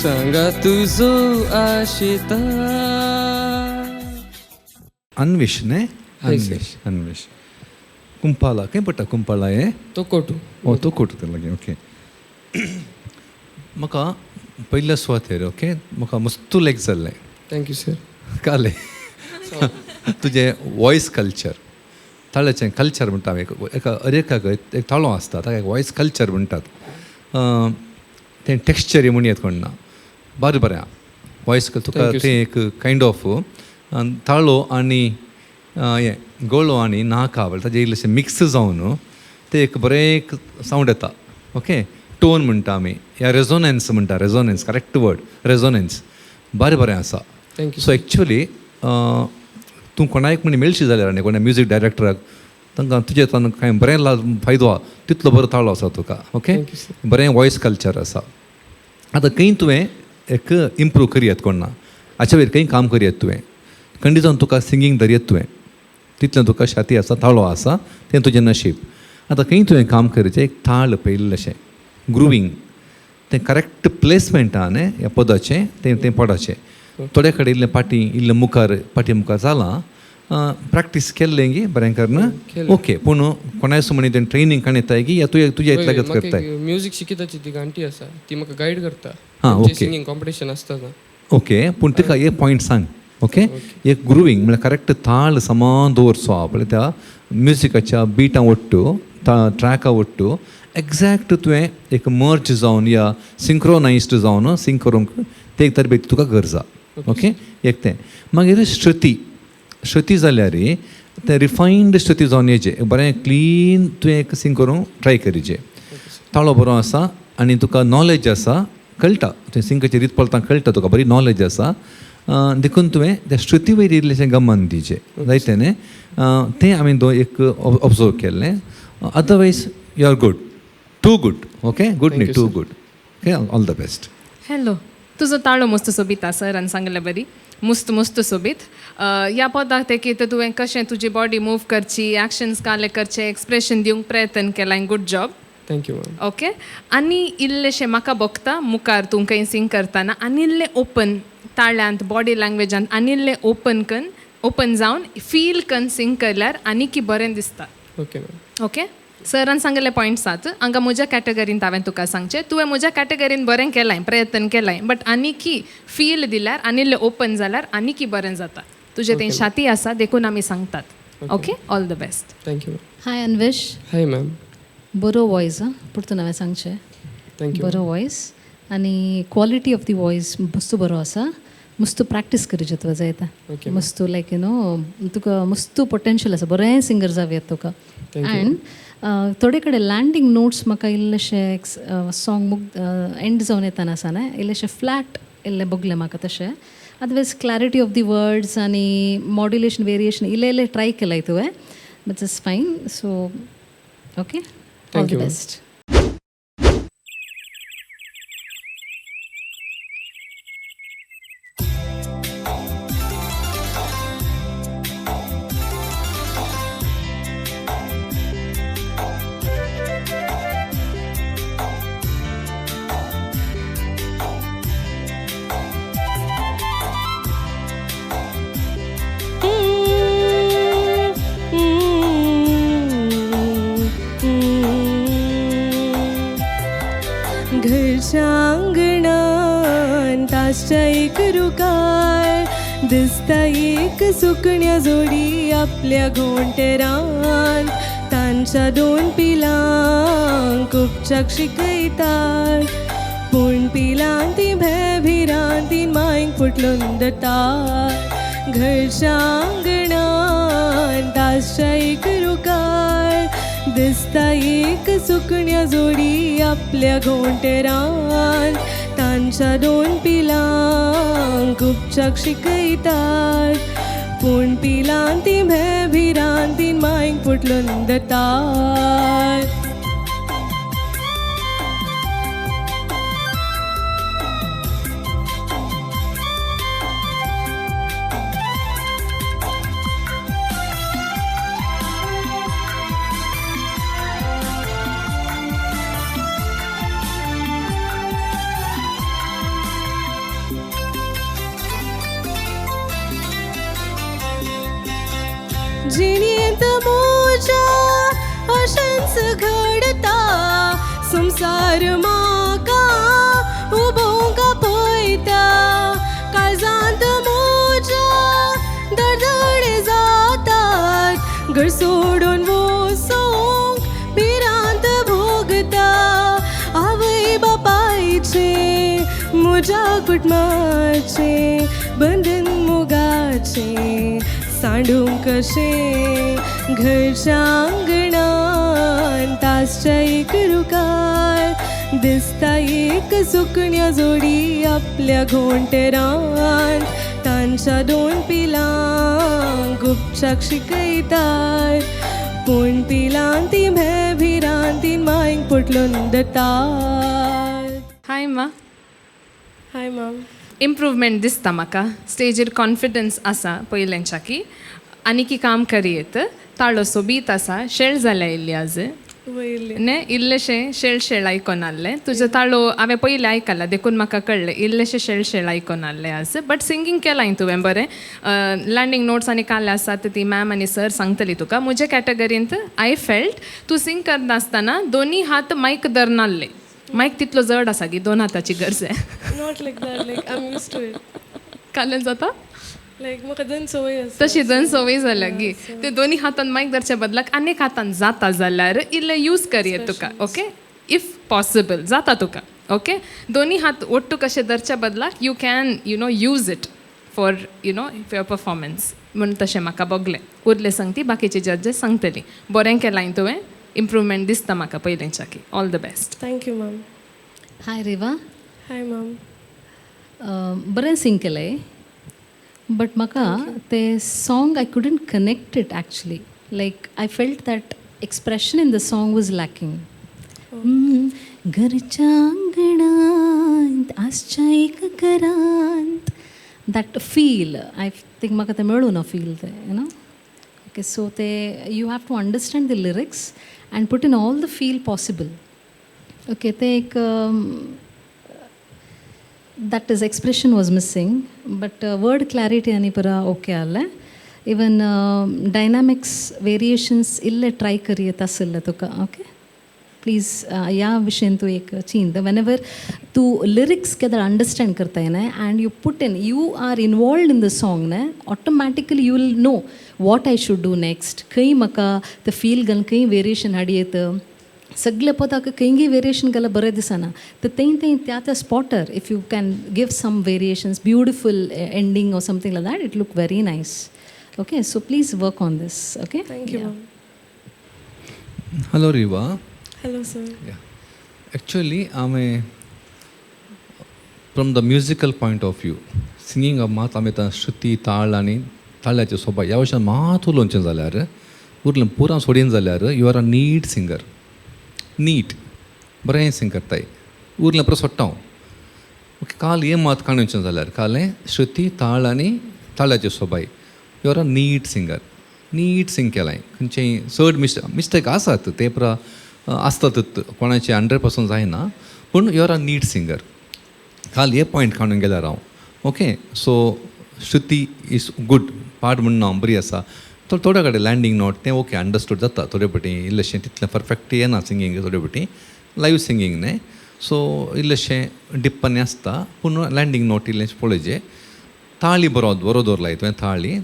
सांगा तुझो आशेता. अन्वेष न्ही अन्वेष कुंपाला खंय पडटा कुंपाला हें तो कोटू ओ तो कोट लागीं ओके. म्हाका पयल्या सुवातेर ओके म्हाका मस्त लायक जाल्लें थँक्यू सर. काले तुजें वॉयस कल्चर ताळ्याचें कल्चर म्हणटा एका अरेकाक एक ताळो आसता ताका एक वॉयस कल्चर म्हणटात. तें टेक्स्चर म्हूण येत कोण ना बरें वॉयस तुका तें एक कायंड ऑफ ताळो आनी हें गळो आनी नाक आवड ताजें इल्लेशें मिक्स जावन तें एक बरें एक सावंड येता ओके. टोन म्हणटा आमी या रेझोनन्स म्हणटा रेझोनन्स करेक्ट वर्ड रेझोनन्स बरें आसा. सो एक्चुअली तूं कोणाक म्हण मेळशी जाल्यार आनी कोणा म्युजीक डायरेक्टराक तांकां तुजें कांय बरें फायदो आहा तितलो बरो ताळो आसा तुका ओके. बरें वॉयस कल्चर आसा. आतां खंय तुवें एक इम्प्रूव करियत कोण ना हाचे वयर खंय काम करियत तुवें खंडी जावन तुका सिंगींग धरयत तुवें तितलें तुका छाती आसा ताळो आसा तें तुजें नशीब. आतां खंय तुवें काम करचें एक ताळ पयलेशें ग्रुवींग तें करेक्ट प्लेसमेंटान ह्या पदाचें तें पदाचें थोडे कडेन इल्लें इल्लें पाटी मुखार जालां प्रॅक्टीस केल्लें गी बरें करना ओके. पूण कोणाय सुमणी तें ट्रेनींग काण येताय की तुज्या इतल्यागत करताय. म्युजीक शिकिताची ती गांठी आसा ती म्हाका गायड करता. हां ओके सिंगींग कॉम्पिटिशन आसता ओके. पूण तिका एक पॉयंट सांग ओके. एक ग्रुवींग म्हळ्यार करेक्ट ताळ समान दवरचो आहा पळय त्या म्युजिकाच्या बिटां ओट्टू ट्रॅका ओट्टू एक्झॅक्ट तुवें एक मर्ज जावन या सिंक्रोनायज्ड जावन सिंग करूंक ते एक तरबेती तुका गरजा ओके. एक तें मागीर श्रुती जाल्यार तें रिफायन्ड श्रुती जावन येजे बरें क्लीन तुवें एक सिंग करूंक ट्राय करिचें. ताळो बरो आसा आनी तुका नॉलेज आसा कळटा तुवें सिंगाची रीत पळता कळटा तुका बरी नॉलेज आसा देखून तुवें त्या श्रुती वयर इल्लेशें गमन दिवचें जायतें न्ही. तें हांवें एक ऑब्जर्व केल्लें. Otherwise you are good too good okay good न्ही too good okay. All the best. Hello तुजो ताळो मस्त सोबीत आसा सरान सांगलें बरी मस्त सोबीत. ह्या पदाक ते की तुवें कशें तुजी बॉडी मूव करची एक्शन्स काले करचे एक्सप्रेशन दिवंक प्रयत्न केलां गुड जॉब. Thank you okay. आनी इल्लेशें म्हाका बघता मुखार तूं खंय सिंग करतना आनी इल्लें ओपन ताळ्यांत बॉडी लँग्वेजान आनी इल्लें ओपन जावन फील करून सिंग केल्यार आनी की बरें दिसता. Okay ma'am. ओके. सरान सांगले पॉयंट्स आहात हांगा म्हज्या कॅटेगरींत हांवें तुका सांगचें तुवें म्हज्या कॅटेगरीन बरें केलां प्रयत्न केलां बट आनी की फील दिल्यार आनी इल्लें ओपन जाल्यार आनी की बरें जाता. तुजें तें छाती आसा देखून आमी सांगतात okay. All the best. Thank you. High Anvesh. High ma'am. बरो वॉयस आं परतून हांवें सांगचें थँक्यू. बरो वॉयस आनी क्वॉलिटी ऑफ दी वॉयस मस्त बरो आसा. मस्त प्रॅक्टीस करचें तुका जाय आतां मस्त लायक तुका मस्त पोटेन्शियल आसा बरें सिंगर जावयात तुका. एंड थोडे कडेन लँडींग नोट्स म्हाका इल्लेशें सॉंग एंड जावन येताना आसा न्हय इल्लेशें फ्लॅट इल्लें बगलें म्हाका तशें. Otherwise clarity of the words आनी मॉड्युलेशन वेरिएशन इल्लें ट्राय केलाय तुवें बट इट्स फायन. So okay all the best. घरच्या अंगणान तासच्या एक रुकार दिसता एक सुकण्या जोडी आपल्या घोंटेरान तांच्या दोन पिलांक उपचाक शिकयतात पूण पिलां ती भेभिरान ती मांयक फुटलून दतात. घरच्या अंगणान तासच्या एक रुकार दिसता एक सुकण्या जोडी आपल्या घोंटेरान तांच्या दोन पिलांक गुपचाक शिकयतात पूण पिलां ती भिरान तीन मांयक फुटलून दतात जिणेंत मोजा अशेंच घडता संसार म्हाका उबोवंक पळयता काळजांत मोजा धडधडे जातात घर सोडून वचूंक भिरांत भोगता आवय बापायचे म्हज्या कुटुंबाचे बंधन मोगाचे सांडूंक कशें घरच्या आंगणान तासच्या एक रुकार दिसता एक सुकण्या जोडी आपल्या घोंटेरांत तांच्या दोन पिलां गुपचाक शिकयतात पूण पिलां ती भिरान तीन मांयक फुटलून दतात हाय मा हाय मॅम इम्प्रूवमेंट दिसता म्हाका स्टेजीर कॉन्फिडन्स आसा पयल्यांच्या की आनी की काम करियेत ताळो सोबीत आसा शेळ जाल्या इल्ली आज वयले ने इल्लेशें शेळ आयकोन आहलें तुजो ताळो हांवें पयलीं आयकलां देखून म्हाका कळ्ळें इल्लेशें शेळ आयकोन आहलें आज बट सिंगींग केलां तुवें बरें लँडींग नोट्स आनी काले आसात ती मॅम आनी सर सांगतली तुका म्हज्या कॅटेगरींत आय फेल्ट तूं सिंग करता आसतना दोनी हात मायक धरनासले मायक तितलो जड आसा की दोन हाताची गरज आहे not like that like I am used to it कालें जाता लायक म्हाका दोन संवय आसा तशी दोन संवय जाल्या गी ते दोनी हातान मायक धरच्या बदलाक आनीक हातान जाता जाल्यार इल्लें यूज करियेत तुका ओके इफ पॉसिबल जाता तुका ओके दोनी हात ओट्टू कशें धरच्या बदलाक you can use it for your performance म्हूण तशें म्हाका बगलें उरलें सांगती बाकीचे जजेस सांगतली बरें केलां तुवें इम्प्रूवमेंट दिसता म्हाका पयलींच्या की all the best thank you ma'am hi Reva hi ma'am बरें सिंग केलें बट म्हाका ते song I couldn't connect it actually like I felt that expression in the song was lacking घरच्या अंगणांत आसच्या एक घरांत दॅट फील आय थिंक म्हाका तें मेळूं ना फील ते ओके सो ते you have to understand the lyrics and put in all the feel possible okay ते एक that is expression was missing but word clarity ani pura okay alle even dynamics variations ille try kariyat asilla tuka okay please या विशयन तू एक चीन whenever तू lyrics के understand करता है ना and you put in you are involved in the song ना automatically you will know what I should do next कहीं मका the feel गल कहीं variation हाडियेत सगळे पदाक खंयी वेरिएशन केल्यार बरें दिसना तर तें त्या त्या स्पॉटर if you can give some variations beautiful ending or something like that it look very nice okay so please work on this okay thank you ma'am hello Riva hello sir actually हांवें from the musical point of view singing मात हांवें श्रुती ताळ आनी ताळ्याचे सोबा ह्या वशेन मात उलोवचें जाल्यार उरलें पुरां सोडीन जाल्यार you are a neat singer neat बरें सिंग करताय उरलें पुरो सोडटा हांव ओके काल हें मात काणूचें जाल्यार कालें श्रुती ताळ आनी ताळ्याचे सोबाय you are a neat singer neat sing केलाय खंयचेय चड मिस्टेक आसात ते पुरा आसतातच कोणाचें 100% जायना पूण you are a neat singer काल हे पॉयंट काडून गेल्यार हांव okay so Shruti is good part म्हणून हांव बरी आसा थोड्या कडेन लँडींग नोट तें ओके अंडरस्टूड जाता थोडे फावटी इल्लेशें तितलें परफेक्ट येना सिंगींग थोडे फावटी लायव्ह सिंगींग न्ही सो इल्लेशें डिप्पांनी आसता पूण लँडींग नोट इल्लेशें पळयचें ताळी बरो दवरलाय तुवें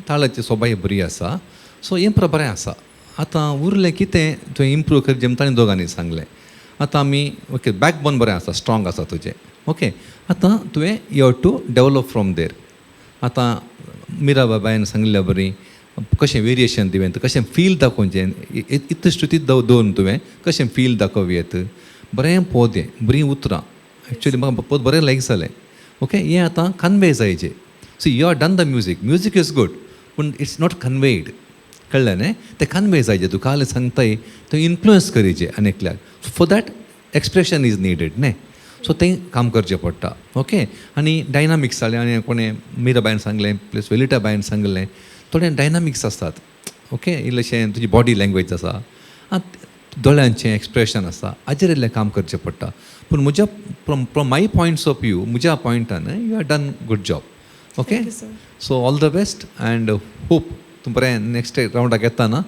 ताळ्याची सोबाय बरी आसा सो हें बरें आसा आतां उरलें कितें तुवें इम्प्रूव कर जें ताणें दोगांनी सांगलें आतां आमी ओके बॅकबोन बरें आसा स्ट्रॉंग आसा तुजें ओके आतां तुवें you have to develop from there आतां मिरा बाबायन सांगलें बरी कशें वेरिएशन दिवें कशें फील दाखोवचें इतलें श्रुतीत दवरून तुवें कशें फील दाखोवं येत बरें पोदें बरीं उतरां एक्चुली म्हाका पोत बरें लायक जालें. ओके, हें आतां कन्वे जायचें. See you are done the music is good, पूण इट्स नॉट कन्वेड. कळ्ळें न्ही? तें कन्वे जायचें. तुका जाल्यार सांगताय तें इन्फ्लुयन्स करीचें आनीकल्याक. For that expression is needed न्ही. सो तें काम करचें पडटा. ओके, आनी डायनामिक्स जालें. आनी कोणें मीराबायन सांगलें प्लस वेलिटा बायन सांगलें, थोडें डायनामिक्स आसतात. ओके, इल्लेशें तुजी बॉडी लँग्वेज आसा, दोळ्यांचें एक्सप्रेशन आसा, हाजेर इल्लें काम करचें पडटा. पूण म्हज्या from my points of view, म्हज्या पॉयंटान you are done good job. Okay, so all the best and hope तूं बरें नेक्स्ट रावंडाक येताना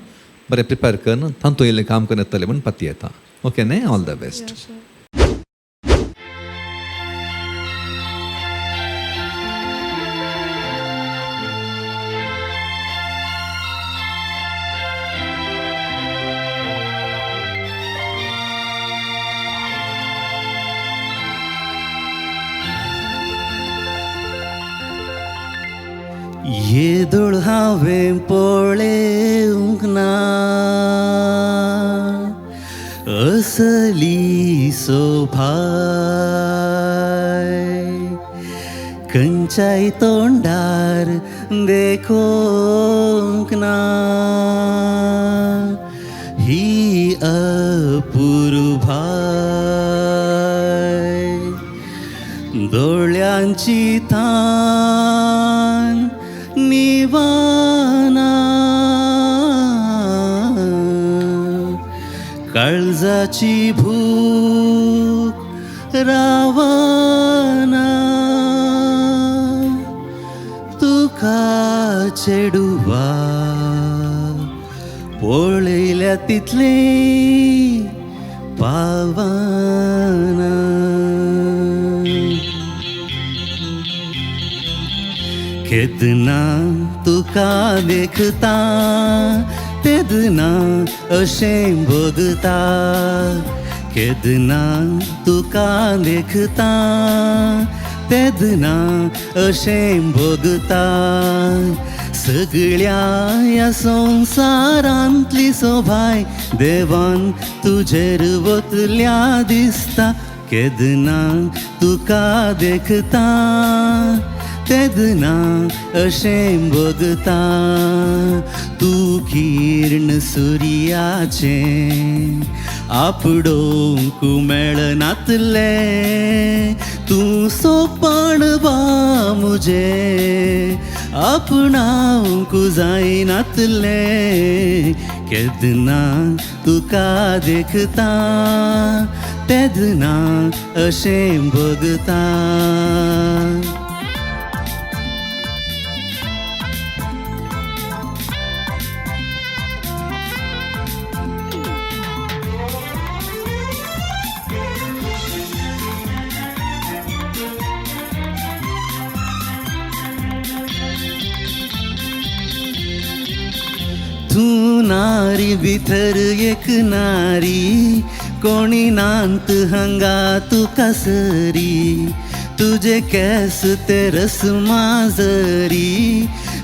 बरें प्रिपेर कर, तातूंत इल्लें काम करून येतलें म्हूण पत्ती येता. ओके न्ही, ऑल द बेस्ट. येदोळ हांवें पळोवंक ना असली सोभाय, खंयच्याय तोंडार देखोवंक ना ही अपुरूभाय. दोळ्यांची तान निवाना, काळजाची भूक रावना, तुका चेडुवा पळयल्या तितले पावना. केदना तुका देखता तेदना अशें भोगता, केदना तुका देखता तेदना अशें भोगता. सगळ्या ह्या संवसारांतली सोभाय देवान तुजेर वतल्या दिसता. केदना तुका देखता तेदना अशें भोगता. तूं किर्ण सुर्याचें आपडोवंक मेळनातलें, तूं सोपण बा मुजें आपणावंक जायनातलें. केदना तुका देखता तेदना अशें भोगता. तूं नारी भितर एक नारी, कोणी नांत हांगा तुका सरी. तुजे केस ते रसमाजरी,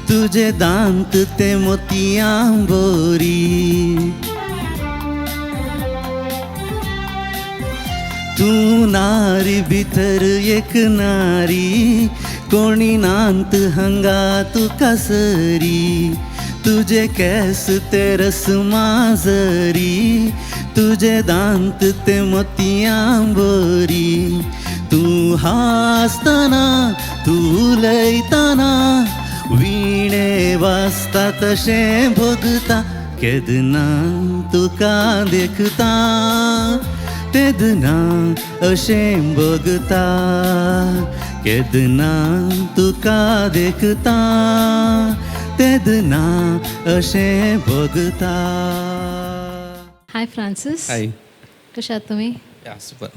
तुजे दांत ते मोतयां बोरी. तूं नारी भितर एक नारी, कोणी नांत हांगा तुका सरी. तुजे केस ते रसमाजरी, तुजे दांत ते मोतयां बोरी. तूं हासतना तूं उलयतना विणे वाजता तशें भोगता. केदना तुका देखता तेदना अशें भोगता. केदना तुका देखता तेदना अशें भोगता. हाय फ्रांसीस. हाय. कशे आहात तुमी? या सुपर.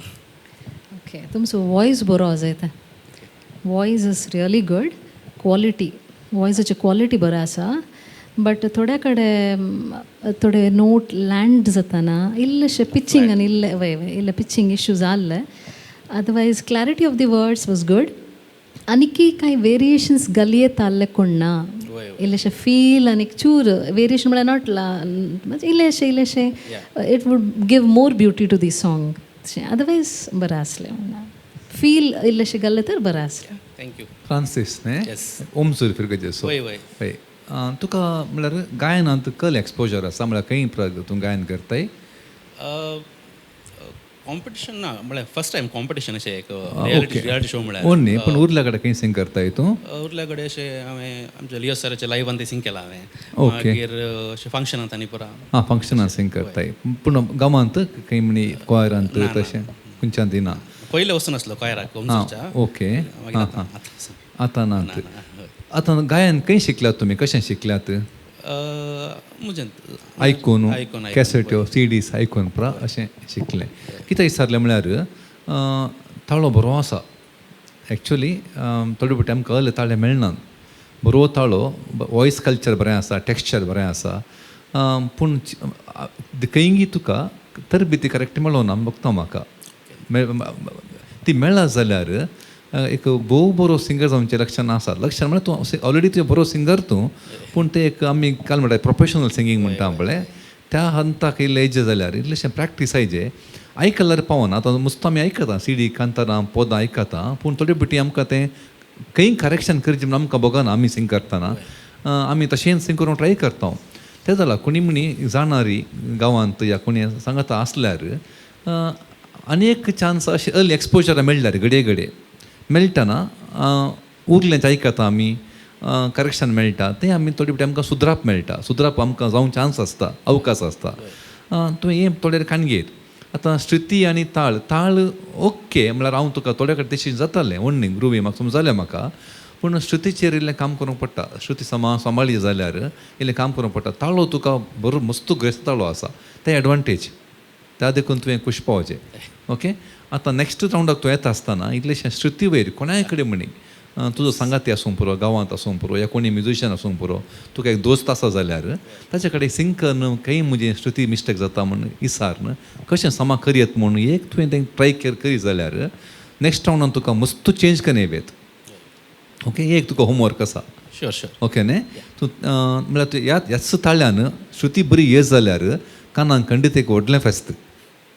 ओके, तुमचो वॉयस बरो जाता. Voice is really good. Quality, वॉयसाची क्वॉलिटी बरो आसा. बट थोड्या कडेन थोडे नोट लँड जाताना इल्लेशे पिचींग आनी इल्ले पिचींग इश्यू जाल्ले. Otherwise clarity of the words was good. आनी कांय वेरिएशन्स घालयत आसले कोण ना. इल्लेशे फील आनी चूर वेरिएशन म्हळ्यार नॉट इल्लेशे it would give more beauty to the song. Otherwise बरें आसलें म्हणून. फील इल्लेशें घालें तर बरें आसलें. थँक्यू. फ्रांसीस न्ही Yes. ओम सूर फिरगजेसो वय वय. हय तुका म्हळ्यार गायनांत कल एक्सपोजर आसा म्हळ्यार खंय तूं गायन करताय कॉम्पिटिशन ना म्हळ्यार फर्स्ट टायम कॉम्पिटिशन अशें एक रियालिटी शो म्हळ्यार ओन न्ही पूण उरल्या कडेन खंय सिंग करताय तूं उरल्या कडेन अशें हांवें आमच्या लिओ सराच्या लायव्हान ते सिंग केलां हांवें. Okay. मागीर अशें फंक्शनांत आनी पुरा हां फंक्शनां सिंग करताय पूण गांवांत खंय म्हणी क्वायरांत तशें खंयच्यान दिना पयले वचून आसलो कोयराक हां ओमसूरच्या. ओके मागीर हां आतां हां आतां आतां नात ना, हय. आतां गायन खंय शिकल्यात तुमी कशें शिकल्यात म्हजें आयकून आयकून कॅसेट्यो सीडीज आयकून पुरा अशें शिकलें कितें विचारलें म्हळ्यार ताळो बरो आसा एक्चुली थोडे फावटी आमकां कळ्ळें ताळे मेळनात बरो ताळो वॉयस कल्चर बरें आसा टेक्स्चर बरें आसा पूण खंयी तुका तरबेती करेक्ट मेळो ना बगता म्हाका ती मेळ्ळा जाल्यार एक भोव बरो सिंगर जावचे लक्षण आसा लक्षण म्हळ्यार तूं ऑलरेडी तुवें बरो सिंगर तूं पूण ते एक आमी काल म्हणटा प्रोफेशनल सिंगींग म्हणटा पळय त्या हंताक येयले एज जाल्यार इल्लेशें प्रॅक्टीस आयजे आयकल्यार पावना आतां मुस्ता आमी आयकता सीडी कांतारां पदां आयकता पूण थोडे फावटी आमकां तें खंय करेक्शन करचें म्हण आमकां बगना आमी सिंग करतना आमी तशेंच सिंग करूंक ट्राय करता तें जालां कोणी म्हणी जाणारी गांवांत या कोणी सांगता आसल्यार आनी एक चान्स अशें अर्ली एक्सपोजर मेळ्ळ्यार घडये घडये मेळटना उरलेंच आयकता आमी करेक्शन मेळटा तें आमी थोडे फावटी आमकां सुदराप मेळटा सुदराप आमकां जावंक चान्स आसता अवकाश आसता तुवें हें थोडे खाणगेर आतां श्रुती आनी ताळ ओके म्हळ्यार हांव तुका थोडे कडेन तशें जातालें वण्णींग ग्रुवी म्हाका समजलें म्हाका पूण श्रुतीचेर इल्लें काम करूंक पडटा श्रुती सांबाळ्ळी जाल्यार इल्लें काम करूंक पडटा ताळो तुका बरो मस्त ग्रेस्त ताळो आसा तें एडवांटेज त्या देखून तुवें खुश पावचें ओके आतां नेक्स्ट रावंडाक तूं येता आसतना इतलेशें श्रुती वयर कोणाय कडेन म्हणी तुजो सांगाती आसूं पुरो गांवांत आसूं पुरो या कोणी म्युजिशियन आसूं पुरो तुका एक दोस्त आसा जाल्यार ताचे कडेन सिंग कर न्हू खंय म्हजें श्रुती मिस्टेक जाता म्हण इसार न्हू कशें समा करयत म्हूण एक तुवें तें ट्राय करी जाल्यार नेक्स्ट रावंडान तुका मस्त चेंज करून येवेत ओके एक तुका होमवर्क आसा शुअर शुअर ओके न्ही तूं म्हळ्यार तूं ह्याच ताळ्यान श्रुती बरी येत जाल्यार कानाक खंडीत एक व्हडलें फेस्त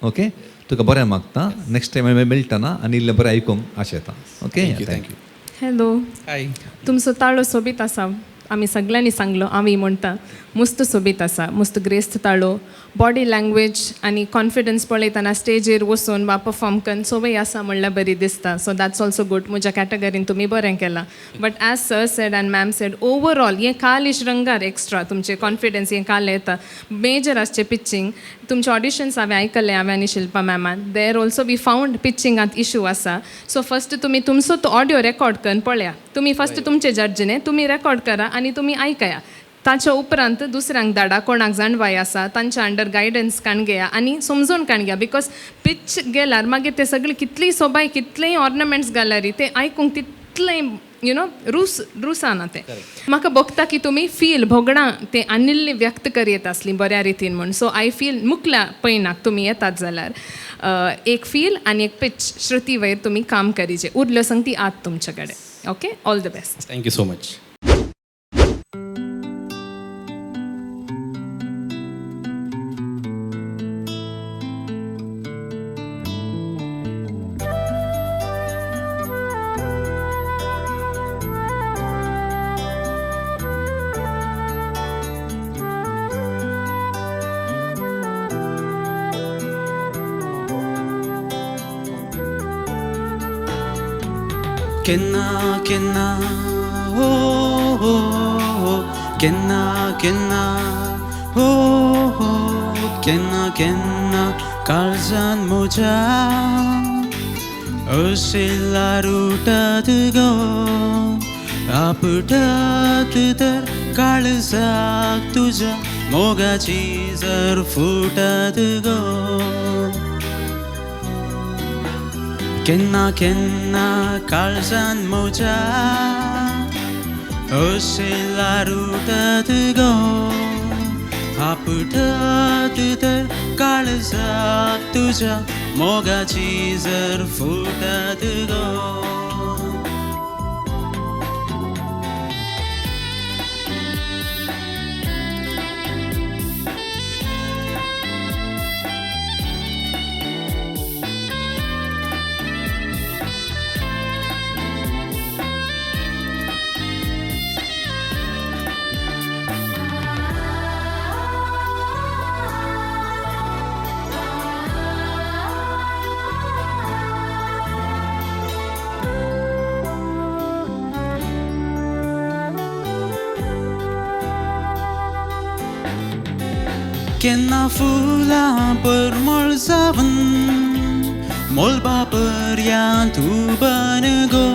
ओके तुका बरें मागता नेक्स्ट टायम मेळटना आनी इल्लें बरें आयकूंक आशा येता ओके थँक्यू हॅलो हाय. तुमचो ताळो सोबीत आसा आमी सगळ्यांनी सांगलो हांवूय म्हणटा मस्त सोबीत आसा मस्त ग्रेस्त ताळो बॉडी लँग्वेज आनी कॉन्फिडन्स पळयतना स्टेजीर वचून वा परफॉर्म करून सवय आसा म्हणल्यार बरी दिसता सो दॅट्स ऑल्सो गूड म्हज्या कॅटेगरीन तुमी बरें केलां but as sir said and ma'am said overall हें काल रंगार एक्स्ट्रा तुमचें कॉन्फिडन्स हें काल येता मेजर आसचें पिच्चींग तुमचे ऑडिशन्स हांवें आयकलें हांवें आनी शिल्पा मॅमान देर ऑल्सो वी फावंड पिच्चिंगांत इशू आसा सो फस्ट तुमी तुमचो तो ऑडियो रेकॉर्ड करून पळया तुमी फस्ट तुमचे जड्जीने तुमी रेकॉर्ड करा आनी तुमी आयकया ताच्या उपरांत दुसऱ्यांक धाडा कोणाक जाणवाय आसा तांच्या अंडर गायडन्स काण घेया आनी समजून काण घेया बिकॉज पिच गेल्यार मागीर ते सगळे कितलीय सोबाय कितलेय ऑर्नमेंट्स घाल्यारी ते आयकूंक तितलें यू नो रूस आना ते म्हाका बघता की तुमी फील भोगडां ते आनिल्ली व्यक्त करीत आसली बऱ्या रितीन म्हूण सो आय फील मुकल्या पयनाक तुमी येतात जाल्यार एक फील आनी एक पिच श्रुती वयर तुमी काम करीचे उरल्यो संगती आत तुमचे कडेन okay all the best thank you so much केन्ना केन्ना हो हो हो केन्ना केन्ना हो हो केन्ना केन्ना काळजान म्हज्या अशेला रुटत गो आपटत तर काळजाक तुज्या मोगाची जर फुटत गो केन्ना केन्ना काळजान म्हज्या अशेला रुटत गो आपटत तर काळजाक तुज्या मोगाची जर फुटत गो केन्ना फुलां परमळ जावन मोलबा पर्यंत उबन गो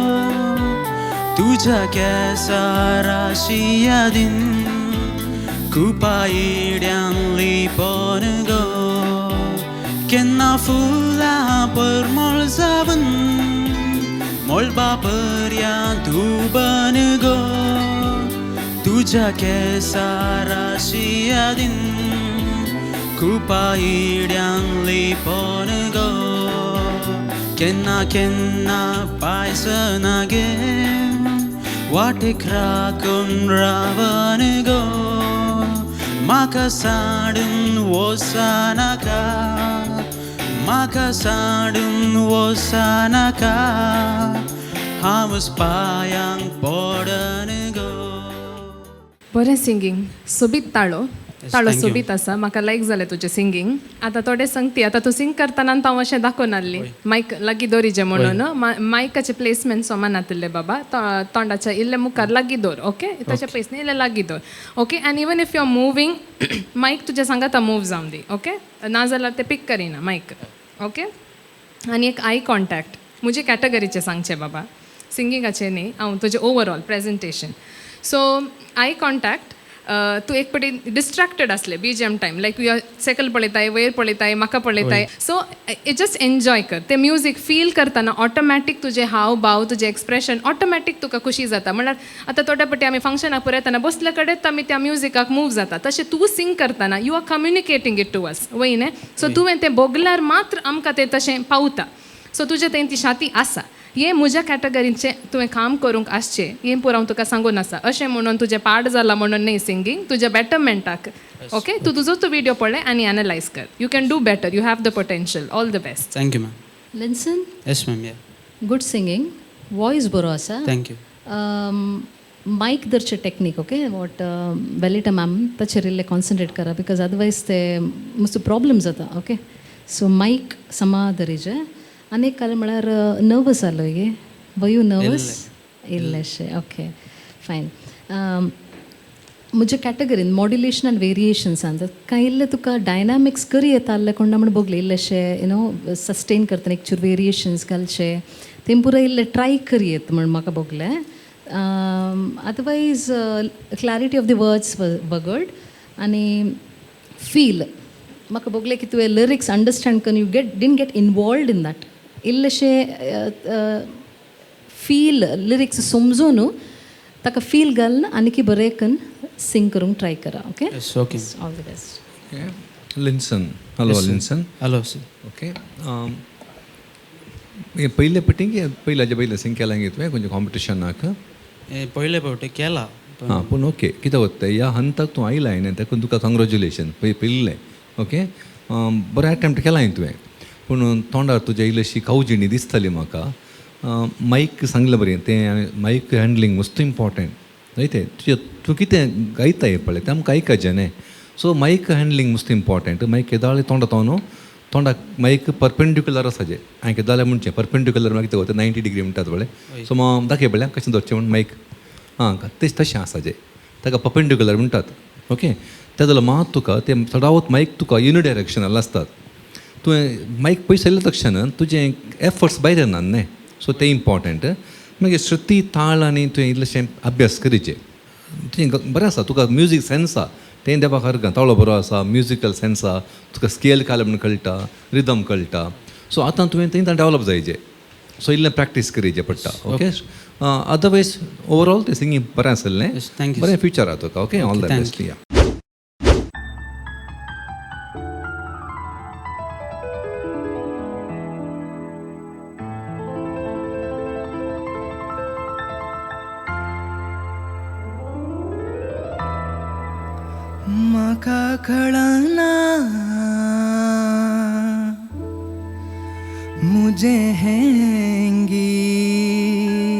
तुझ्या केसाराशी यादीन कुपायड्यान लिपोन गो केन्ना फुलां परमळ जावन मोलबा पर्यंत उबन गो तुझ्या केसाराशी यादीन कुपायड्यान लिपोन गो केन्ना केन्ना पायसनागे वाटेक राखून रावन गो म्हाका साडून वचनाका म्हाका साडून वचनाका हांव पायांक पडन गो. बरें सिंगींग सोबीत ताळो ताळो सोबीत आसा म्हाका लायक जालें तुजें सिंगींग. आतां थोडे सांगती आतां तूं सिंग करतना हांव अशें दाखोवन नासली मायक लागीं दवरिचें म्हणून मायकाचें प्लेसमेंट सोमान आसलें बाबा तोंडाच्या इल्लें मुखार लागीं दवर ओके तशें पयस न्ही इल्लें लागीं दवर okay and even if you are moving mic तुजें सांगाता मूव जावन दी ओके नाजाल्यार तें पिक करिना मायक ओके. आनी एक आय कॉन्टॅक्ट म्हजे कॅटेगरीचें सांगचें बाबा सिंगिंगाचें न्ही हांव तुजें overall presentation. So eye contact तूं एक पटी डिस्ट्रॅक्टेड आसलें BGM टायम लायक यू सकयल पळयताय वयर पळयताय म्हाका पळयताय सो जस्ट एन्जॉय कर तें म्युजीक फील करतना ऑटोमॅटीक तुजे हाव भाव तुजें एक्सप्रेशन ऑटोमॅटीक तुका खुशी जाता. म्हणल्यार आतां थोडे पटी आमी फंक्शनाक पळयतना बसले कडेन आमी त्या म्युजिकाक मूव जाता तशें तूं सिंग करतना you are communicating it to us वय न्ही. सो तुवें तें भोगल्यार मात्र आमकां तें तशें पावता. सो तुजें तें ती शाती आसा हे म्हज्या कॅटेगरीचें तुवें काम करूंक आसचें हें पुरो हांव तुका सांगून आसा. अशें म्हणून तुजें पाड जाला म्हणून न्ही सिंगींग तुज्या बेटरमेंटाक ओके. तूं तुजोच तो व्हिडिओ पळय आनी एनालायज कर. You can do better you have the potential. All the best. Thank you ma'am. Linson yes ma'am yeah good singing voice बरो आसा. थँक्यू. मायक धरचे टॅक्नीक ओके वॉट वेलिटा मॅम ताचेर इल्लें कॉन्सन्ट्रेट करा बिकॉज अदरवायज ते मातसो प्रॉब्लम जाता ओके. सो मायक समा धरीचे. आनी एक कारण म्हळ्यार नर्वस जालो गे वर यू नर्वस इल्लेशें ओके फायन. म्हज्या कॅटेगरीन मॉड्युलेशन आनी वेरिएशन्सान कांय इल्लें तुका डायनामिक्स करी येता आसलें कोणा म्हण बोगले इल्लेशें यू नो सस्टेन करतना एक चूर वेरिएशन्स घालचे तें पुरो इल्लें ट्राय करी येता म्हण म्हाका बोगलें. Otherwise clarity of the words वगड आनी फील म्हाका बोगलें की तुवें लिरिक्स अंडरस्टँड करून you didn't get involved in that इल्लेशें फील लिरिक्स समजून ताका फील घालन आनी बरें करून सिंग करूंक ट्राय करा okay. Okay all the best. Linson hello Linson hello sir. Okay पयले पटींग पयले सिंग केलां गे तुवें खंयच्या कॉम्पिटिशनाक पयले फावटी केला हां पूण ओके कितें वता ह्या हंताक तूं आयला न्ही ताका तुका कॉंग्रॅच्युलेशन पयलें ओके. बरो अटॅम्प्ट केला हांवें तुवें पूण तोंडार तुज्या इल्लीशी कावजिणी दिसताली म्हाका. मायक सांगलें बरें तें मायक हँडलींग मस्त इम्पॉर्टंट न्हय तें तूं कितें गायताय पळय तें आमकां आयकाचें न्हय. सो मायक हँडलींग मस्त इम्पॉर्टंट. मायक केदाळे तोंडा तो न्हू तोंडाक मायक परपेंडिक्युलर आसाचें हांवें केदाळे म्हणचें परपेंडिक्युलर म्हाका कितें वता 90 डिग्री म्हणटात पळय. सो दाखय पळय कशें धरचें म्हण मायक हां तशें आसाचें ताका परपेंडिक्युलर म्हणटात ओके. त्या जाल्यार मात तुका तें चडावत मायक तुका युनिडायरेक्शनल आसतात. तुवें मायक पयस आयल्या तक्षण तुजें एफर्ट्स भायर येनात न्हय. सो तें इम्पॉर्टंट. मागीर श्रुती ताळ आनी तुवें इल्लेशें अभ्यास करीचें तुजें बरें आसा तुका म्युजीक सेन्स आसा तें देवा खरें ताळो बरो आसा म्युजिकल सेन्स आसा तुका स्केल घाल म्हण कळटा रिदम कळटा. सो आतां तुवें तें डेवलप जायचें. सो इल्लें प्रॅक्टीस करीचें पडटा ओके. अदरवायज ओवरऑल तें सिंगींग बरें आसलें बरें फ्युचर आहा तुका ओके. All the best. या म्हाका कळना मुजें हें गीत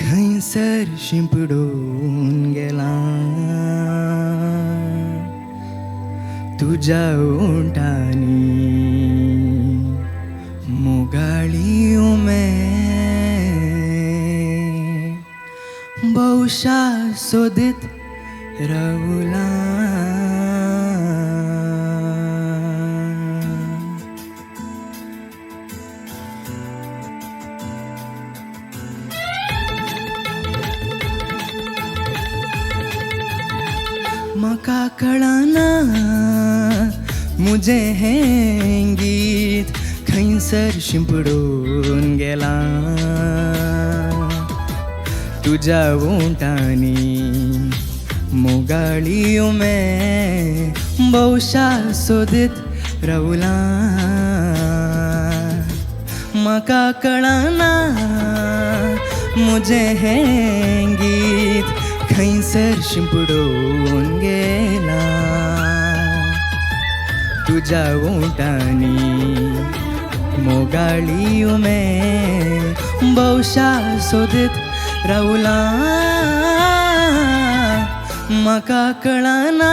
खंयसर शिंपडून गेलां तुज्या ओंठांनी मोगाळी उमेद भौशा सोदीत रावला म्हाका कळना मुझे हें गीत खंयसर शिंपडून गेला तुझ्या ओंटांनी मोगाळी उमे भौशा सोदीत रावला म्हाका कळना मुझे हें गीत खंयसर शिंपडून गेला तुझ्या ओंटांनी मोगाळी उमे भौशा सोदीत रावला म्हाका कळना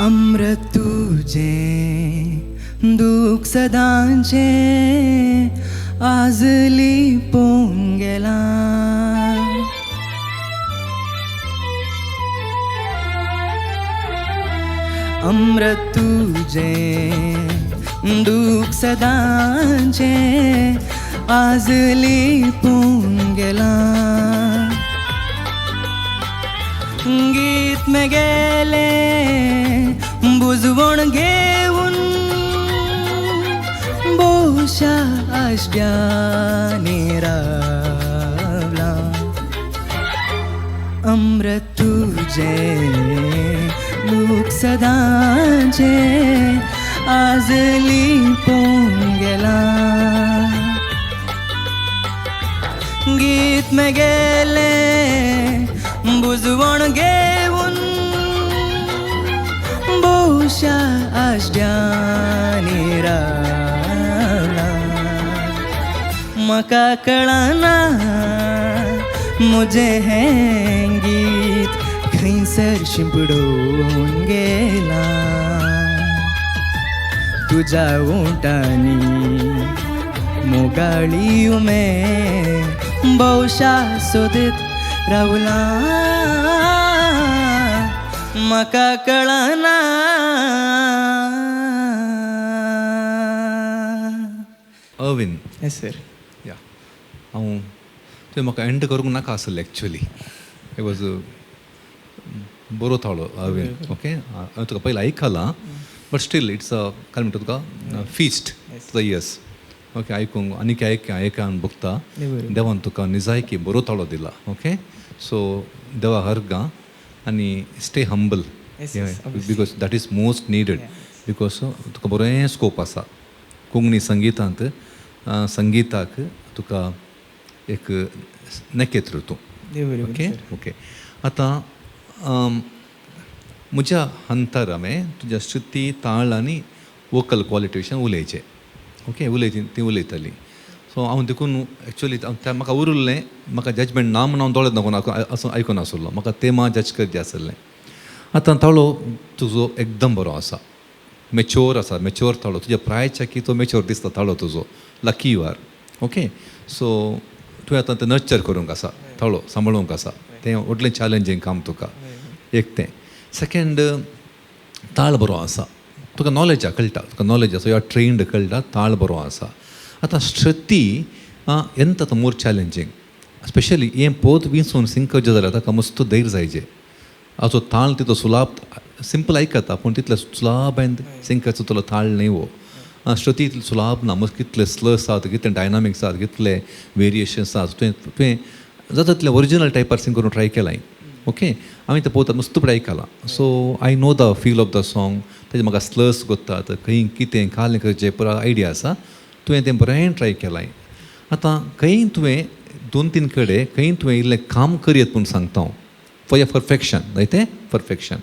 अमृत तुझे दूख सदांचे आजली पोन गेला अमृत तुझे दूख सदांचे आजली पोन गेला गीत में गेले बुजवण घेऊन बोशा आशड्याने रावला अमृत तुझे दूख सदांचे आजली पोन गेला गीत में गेले बुजवण घेऊन बोशा आशड्याने रावला म्हाका कळना मुझे हें गीत खंयसर शिंपडून गेला तुझ्या ओंटांनी मोगाळी उमे भौशा सोदीत रावला म्हाका कळना अविन येस सर या हांव तुवें म्हाका एंड करूंक नाका आसलें एक्चुअली इट वॉज बरो थाळो अविन ओके हांवें तुका पयलीं आयकलां बट स्टील इट्स काय म्हणटा तुका फिस्ट द इयर्स ओके आयकूंक आनीक आयकान बघता देवान तुका निजायकी बरो थाळो दिला ओके सो देवा हरगा आनी stay humble because that is most needed because तुका बरें स्कोप आसा कोंकणी संगीतांत संगीताक तुका एक नकेत्र तूं ओके ओके आतां म्हज्या हंतर हांवें तुज्या श्रुती ताळ आनी वोकल क्वॉलिटी विशीं उलयचें ओके ती उलयताली सो हांव देखून एक्चुअली म्हाका उरलें म्हाका जजमेंट ना म्हणून हांव दोळ्यांत नको आयकून नासलो म्हाका तें जज करचें आसलें आतां ताळो तुजो एकदम बरो आसा मेच्योर आसा मेच्योर ताळो तुज्या प्रायच्या की तो मेच्योर दिसता ताळो तुजो lucky you are okay so तुवें आतां तें नर्चर करूंक आसा ताळो सांबाळूंक आसा तें व्हडलें चॅलेंजींग काम तुका एक तें सेकेंड ताळ बरो आसा तुका नॉलेज कळटा तुका नॉलेज आसा यू आर ट्रेन्ड कळटा ताळ बरो आसा आतां श्रुती ಎಂತ ಮೋರ್ ಚಾಲೆಂಜಿಂಗ್ ಸ್ಪೆಷಲಿ ಏನು ಪೋತ್ ಬೀನ್ಸೋನ್ ಸಿಂಕ್ जाल्यार ताका मस्त धैर्य जायचे हाचो ताळ तितलो सुलाब सिंपल आयकता पूण तितले सुलाबान सिंकाचो तुलो ताळ न्ही वो श्रुती सुलाब ना मस्त कितले स्लस आसात कितले डायनामिक्स आसात कितले वेरिएशन्स आसात तुवें जाता तितले ओरिजिनल टायपार सिंग करून ट्राय केलां ओके हांवें तें पळोवता मस्त पळय आयकलां so I know the feel of the song तेजे म्हाका स्लस कोत्तात खंय कितें कालें करचें पुरो आयडिया आसा तुवें तें बरें ट्राय केलां आतां खंय तुवें 2-3 कडेन खंय तुवें इल्लें काम करयत म्हूण सांगता हांव फॉर यर परफेक्शन जाय तें perfection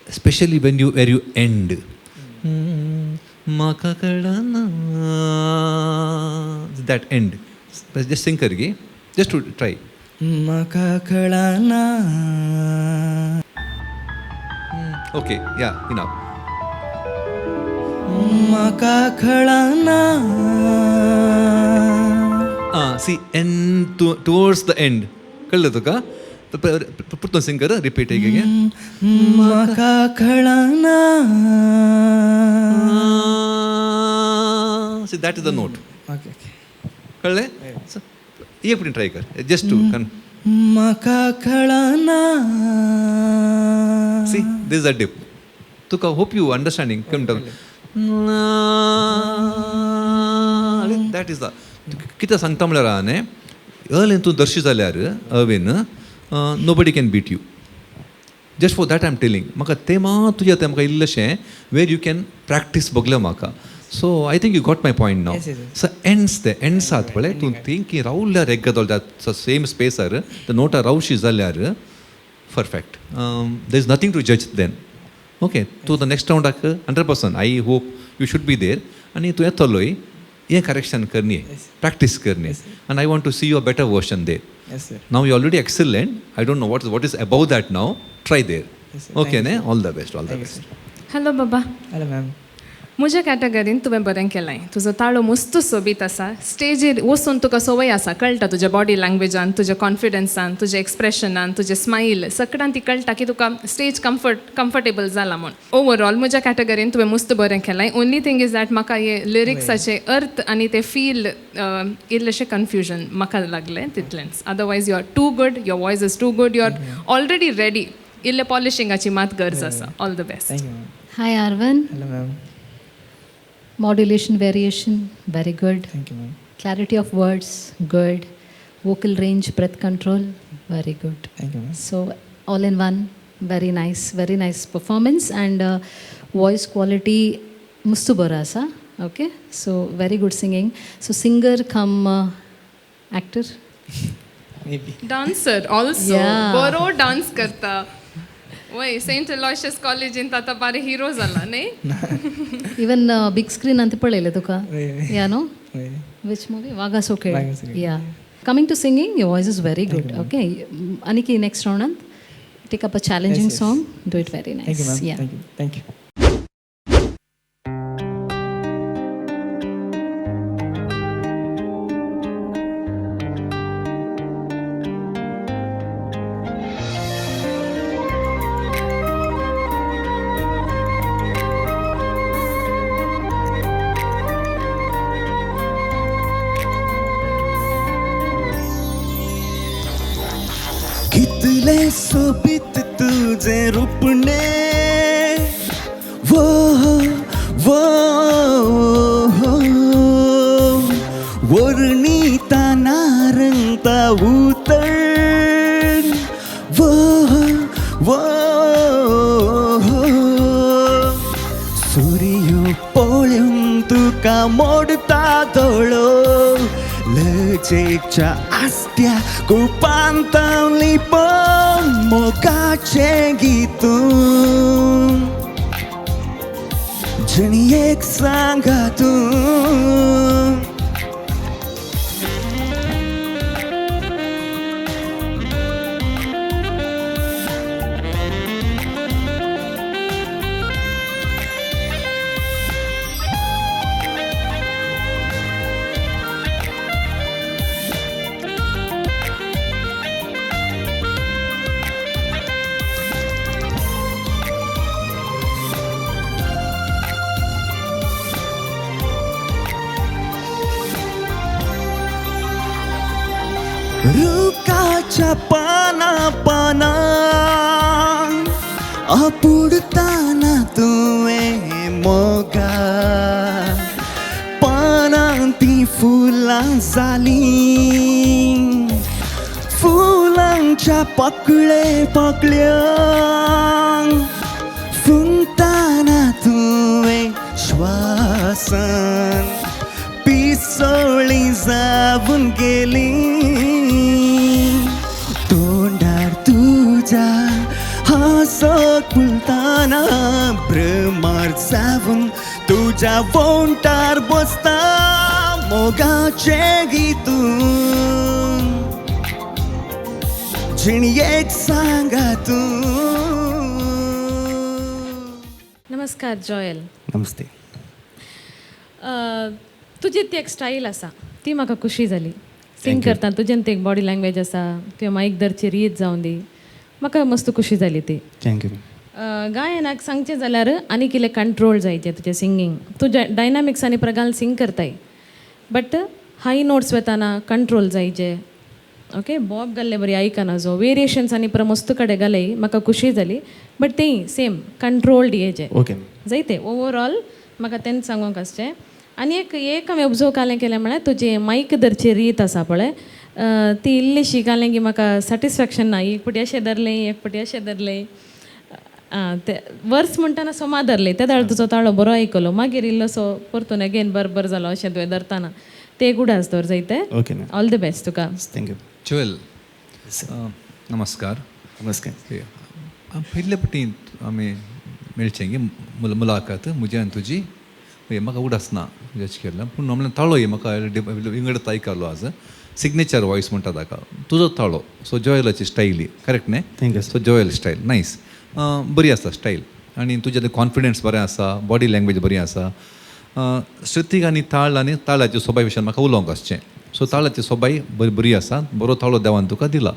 especially when you where you end. Maka kalana. That end. Just sing karge. Just to try. मका कळना Okay, yeah, enough. मका कळना See, end towards the end. कळलं तुका? पुन्हा सिंग कर, रिपीट again. मका कळना See, that is the note. Okay कळले? एक पुढे ट्राय कर. Just to मका कळना see, this is a dip. Tuka hope you understanding. Come down. That is the. कितें सांगता म्हळ्यार न्ही अर्लें तूं दर्शी जाल्यार even nobody can beat you. Just for that I am telling. म्हाका तें मात तुजें तें म्हाका इल्लेशें वेर यू कॅन प्रॅक्टीस बगलें म्हाका. So I think you got my point now. So ends ते एंड्स आहात पळय तूं थिंक की रावल्यार एग्गदोल दॅट सेम स्पेसार द नोटा रावशी जाल्यार perfect. There is nothing to जज देन. ओके तूं द नेक्स्ट रावंडाक 100% I hope you should be there आनी तूं येतलोय ये करेक्शन करनी है, प्रैक्टिस करनी है, and I want to see your better version there. Yes, sir. Now you're already excellent. I don't know what is above that now. Try there. Yes, sir. Okay, Thank ne? you. All the best. All the Thank you, best. sir. Hello बाबा. Hello ma'am. म्हज्या कॅटेगरीन तुवें बरें केलां. तुजो ताळो मस्त सोबीत आसा. स्टेजीर वचून तुका संवय आसा, कळटा तुज्या बॉडी लँग्वेजान, तुज्या कॉन्फिडन्सान, तुज्या एक्सप्रेशनान, तुजें स्माईल सगळ्यान ती कळटा की तुका स्टेज कम्फर्टेबल जाला म्हूण. ओवरऑल म्हज्या कॅटेगरीन तुवें मस्त बरें केलां. ओन्ली थिंग इज दॅट म्हाका हे लिरिक्साचे अर्थ आनी ते फील इल्लेशें कन्फ्युजन म्हाका लागलें तितलेंच. Otherwise you are too good, your voice is too good, you are already ready. इल्ले पॉलिशिंगाची मात गरज आसा. All the best. Thank you ma'am. Hi Arvan. Hello ma'am. Modulation variation, very good. Thank you ma'am. Clarity of words, good. Vocal range, breath control, very good. Thank you ma'am. So all in one, very nice performance. And voice quality mustu bora asa. Okay, so very good singing. So singer come actor. Maybe. Dancer also. Yeah. बरो डान्स करता. वय सेंट अलोयशियस कॉलेजीन आतां बारे हिरो जाला न्ही. Even big screen ante पळयले तुका. Right. Yeah, no? Right. Which movie? Vaga Sokhe. Vaga Sokhe. Yeah. Coming to singing, your voice is very good. Okay. Aniki, next round, take up a challenging Yes, yes. song. Do it very nice. Thank you, ma'am. Yeah. Thank you. Thank you. कितले सोबीत तुझे रूपणे वो वर्णिता नारंगता उतर वो सूर्य पोळ्यून तुका मोडता दोळो लजेच्या आस्त्या कुळपांतली पण मोगाचे गीतून जणी एक सांगातून रुखाच्या पाना आपुडताना तुवें मोगा पानां ती फुलां जालीं फुलांच्या पकळ्यांक फुंकताना तुवें श्वासान पिसोळी जावून गेली तोंडार तुझ्या हांसोक फुलता ना भ्रमार जाऊन तुझ्या वोंटार बसता मोगाचे गीतून जिणयेक सांगा तूं. नमस्कार जॉयल. नमस्ते. तुजी ती एक स्टाईल आसा ती म्हाका खुशी जाली. सिंग करता तुजेन ती एक बॉडी लँग्वेज आसा तुवें मायक धरची रीत जावन दी म्हाका मस्त खुशी जाली ती. थँक्यू. गायनाक सांगचें जाल्यार आनी कितें कंट्रोल जायचें तुजें सिंगींग. तुज्या डायनामिक्सांनी प्रगाल सिंग करताय बट हाय नोट्स वेताना कंट्रोल जायचे. ओके बॉब घाल्ले बरी आयकना जो वेरिएशन्स आनी मस्त कडेन घालय म्हाका खुशी जाली बट तें सेम कंट्रोल्ड येजे ओके जायते ओवरऑल म्हाका तेंच सांगूंक आसचें. आनी एक हांवें ऑब्जर्व कालें केलें म्हळ्यार तुजें मायक धरची रीत आसा पळय ती इल्लीशी कालें की म्हाका सॅटिस्फॅक्शन ना. एक फावटी अशें धरलें एक फावटी अशें धरलें ते वर्स म्हणटाना सोमा धरलें त्या दाळ तुजो ताळो बरो आयकलो मागीर इल्लोसो परतून अगेन बरो जालो अशें तुवें धरताना ते गुडास दवर जायते. Okay all the best Tuka. Thank you. Joel नमस्कार. नमस्कार. पयले फावटी आमी मेळचें गे मुलाखत म्हजी आनी तुजी म्हाका उडासना जज केल्लें पूण म्हणल्यार ताळो म्हाका विंगडत आयकलो आज सिग्नेचर वॉयस म्हणटा ताका तुजो ताळो सो जॉयलाची स्टायल ही करेक्ट न्ही. Thank you. So Joel style nice बरी आसा स्टायल आनी तुजें कॉन्फिडन्स बरें आसा बॉडी लँग्वेज बरी आसा. श्रुतीक आनी ताळाच्या सोबाय विशयान म्हाका उलोवंक आसचें. सो ताळाची सोबाय बरी आसा बरो ताळो देवान तुका दिला.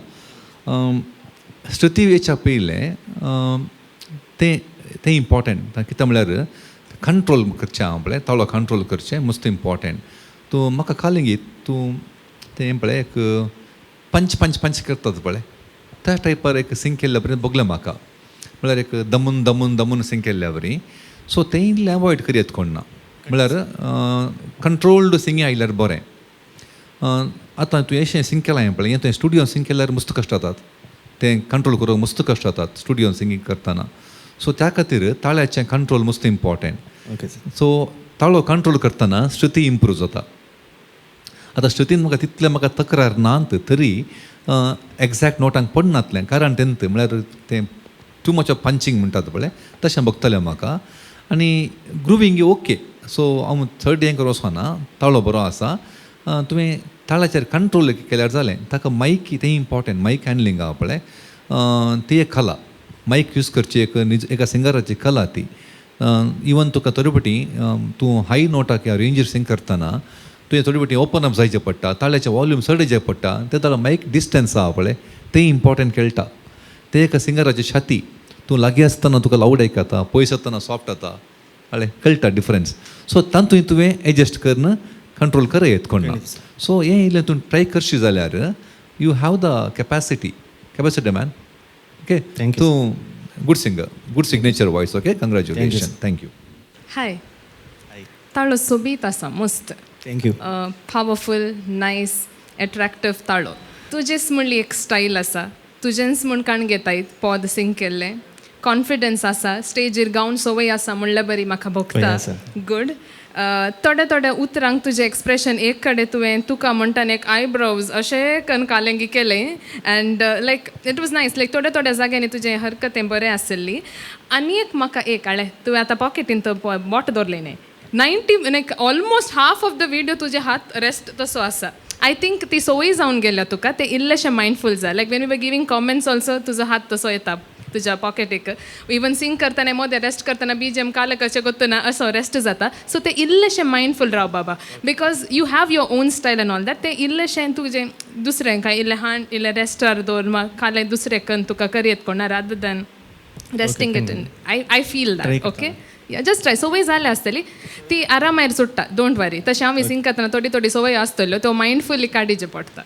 श्रुती वेच्या पयलें तें इम्पॉर्टंट कित्याक म्हळ्यार कंट्रोल करचें हांव पळय ताळो कंट्रोल करचें मस्त इम्पॉर्टंट. तूं म्हाका खाली गी तूं तें पळय एक पंच पंच पंच करतात पळय त्या टायपार एक सिंग केल्ल्या बरें बगलें म्हाका म्हळ्यार एक दमून दमून दमून सिंग केल्ल्या बरी. सो तें इल्लें अवॉयड करियत कोण ना म्हळ्यार कंट्रोल्ड सिंगींग आयल्यार बरें. आतां तुवें अशें सिंग केलां हांवें पळय तुवें स्टुडियोन सिंग केल्यार मस्त कश्ट जातात तें कंट्रोल करूंक मस्त कश्ट जातात स्टुडियोन सिंगींग करतना. सो त्या खातीर ताळ्याचें कंट्रोल मस्त इम्पॉर्टंट. ओके. सो ताळो कंट्रोल करतना श्रुती इम्प्रूव जाता. आतां श्रुतीन म्हाका तितलें म्हाका तक्रार नात तरी एग्जॅक्ट नोटांक पडनातलें कारण तेंत म्हळ्यार तें टू मच ऑफ पंचिंग म्हणटात पळय तशें भोगतलें म्हाका. आनी ग्रुवींग ओके. सो हांव थर्ड हें करूं वचना ताळो बरो आसा. तुवें ताळाचेर कंट्रोल केल्यार जालें. ताका मायक तें इम्पॉर्टंट मायक हँडलींग आहा पळय ती एक कला मायक यूज करची एका सिंगराची कला ती. इवन तुका थोडे फावटी तूं हाय नोटाक ह्या रेंजीर सिंग करतना तुवें थोडे फावटी ओपन अप जायचें पडटा ताळ्याचें वॉल्यूम चडयचें पडटा तें ताका मायक डिस्टन्स आहा पळय तें इम्पॉर्टंट खेळटा. तें एका सिंगराची छाती तूं लागीं आसतना तुका लावड आयकता पयस आसतना सॉफ्ट जाता कळ्ळें कळटा डिफरन्स. सो तातूंय तुवें एडजस्ट करन कंट्रोल कर येत कोण ना. सो हें इल्लें तूं ट्राय करशी जाल्यार you have the capacity man. Okay तूं good singer good signature voice. Okay congratulation. Thank you. Hi ताळो सोबीत आसा मस्त. थँक्यू. पावरफूल नायस एट्रॅक्टिव्ह ताळो. तुजेच म्हणली एक स्टाईल आसा तुजेंच म्हण काण घेतायत पॉद सिंग केल्लें कॉन्फिडन्स आसा स्टेजीर गावन सवय आसा म्हणल्यार बरी म्हाका भोगता. गूड. थोड्या उतरांक तुजें एक्सप्रेशन एक कडेन तुवें तुका म्हणटान एक आयब्रोज अशें कन्न कालेंगी केलें and like it was nice like थोड्या जाग्यांनी तुजें हरकतें बरें आसली. आनी एक म्हाका एक हाळें तुवें आतां पॉकेटीन तो बोट दवरलें न्ही 90 like almost half of the video तुजे हात रेस्ट तसो आसा. आय थिंक ती सवय जावन गेल्या तुका तें इल्लेशें मायंडफूल जाय लायक Wien you were giving comments also तुजो हात तसो येता तुज्या पॉकेटीक. इवन सिंग करतना मदें रेस्ट करतना BGM काल कशें करतना असो रेस्ट जाता. सो तें इल्लेशें मायंडफूल राव बाबा because you have your on style end all that. तें इल्लेशें तुजें दुसरें काय इल्लें हांड इल्लें रेस्टार दवर कालें दुसरें कन्न तुका करयत कोणा rather than resting it in. I feel that. Okay just try. सवय जाल्या आसतली ती आरामार सुट्टा डोंट वरी. तशें हांव सिंग करतना थोडी सवय आसतल्यो तो मायंडफुली काडीचे पडटा.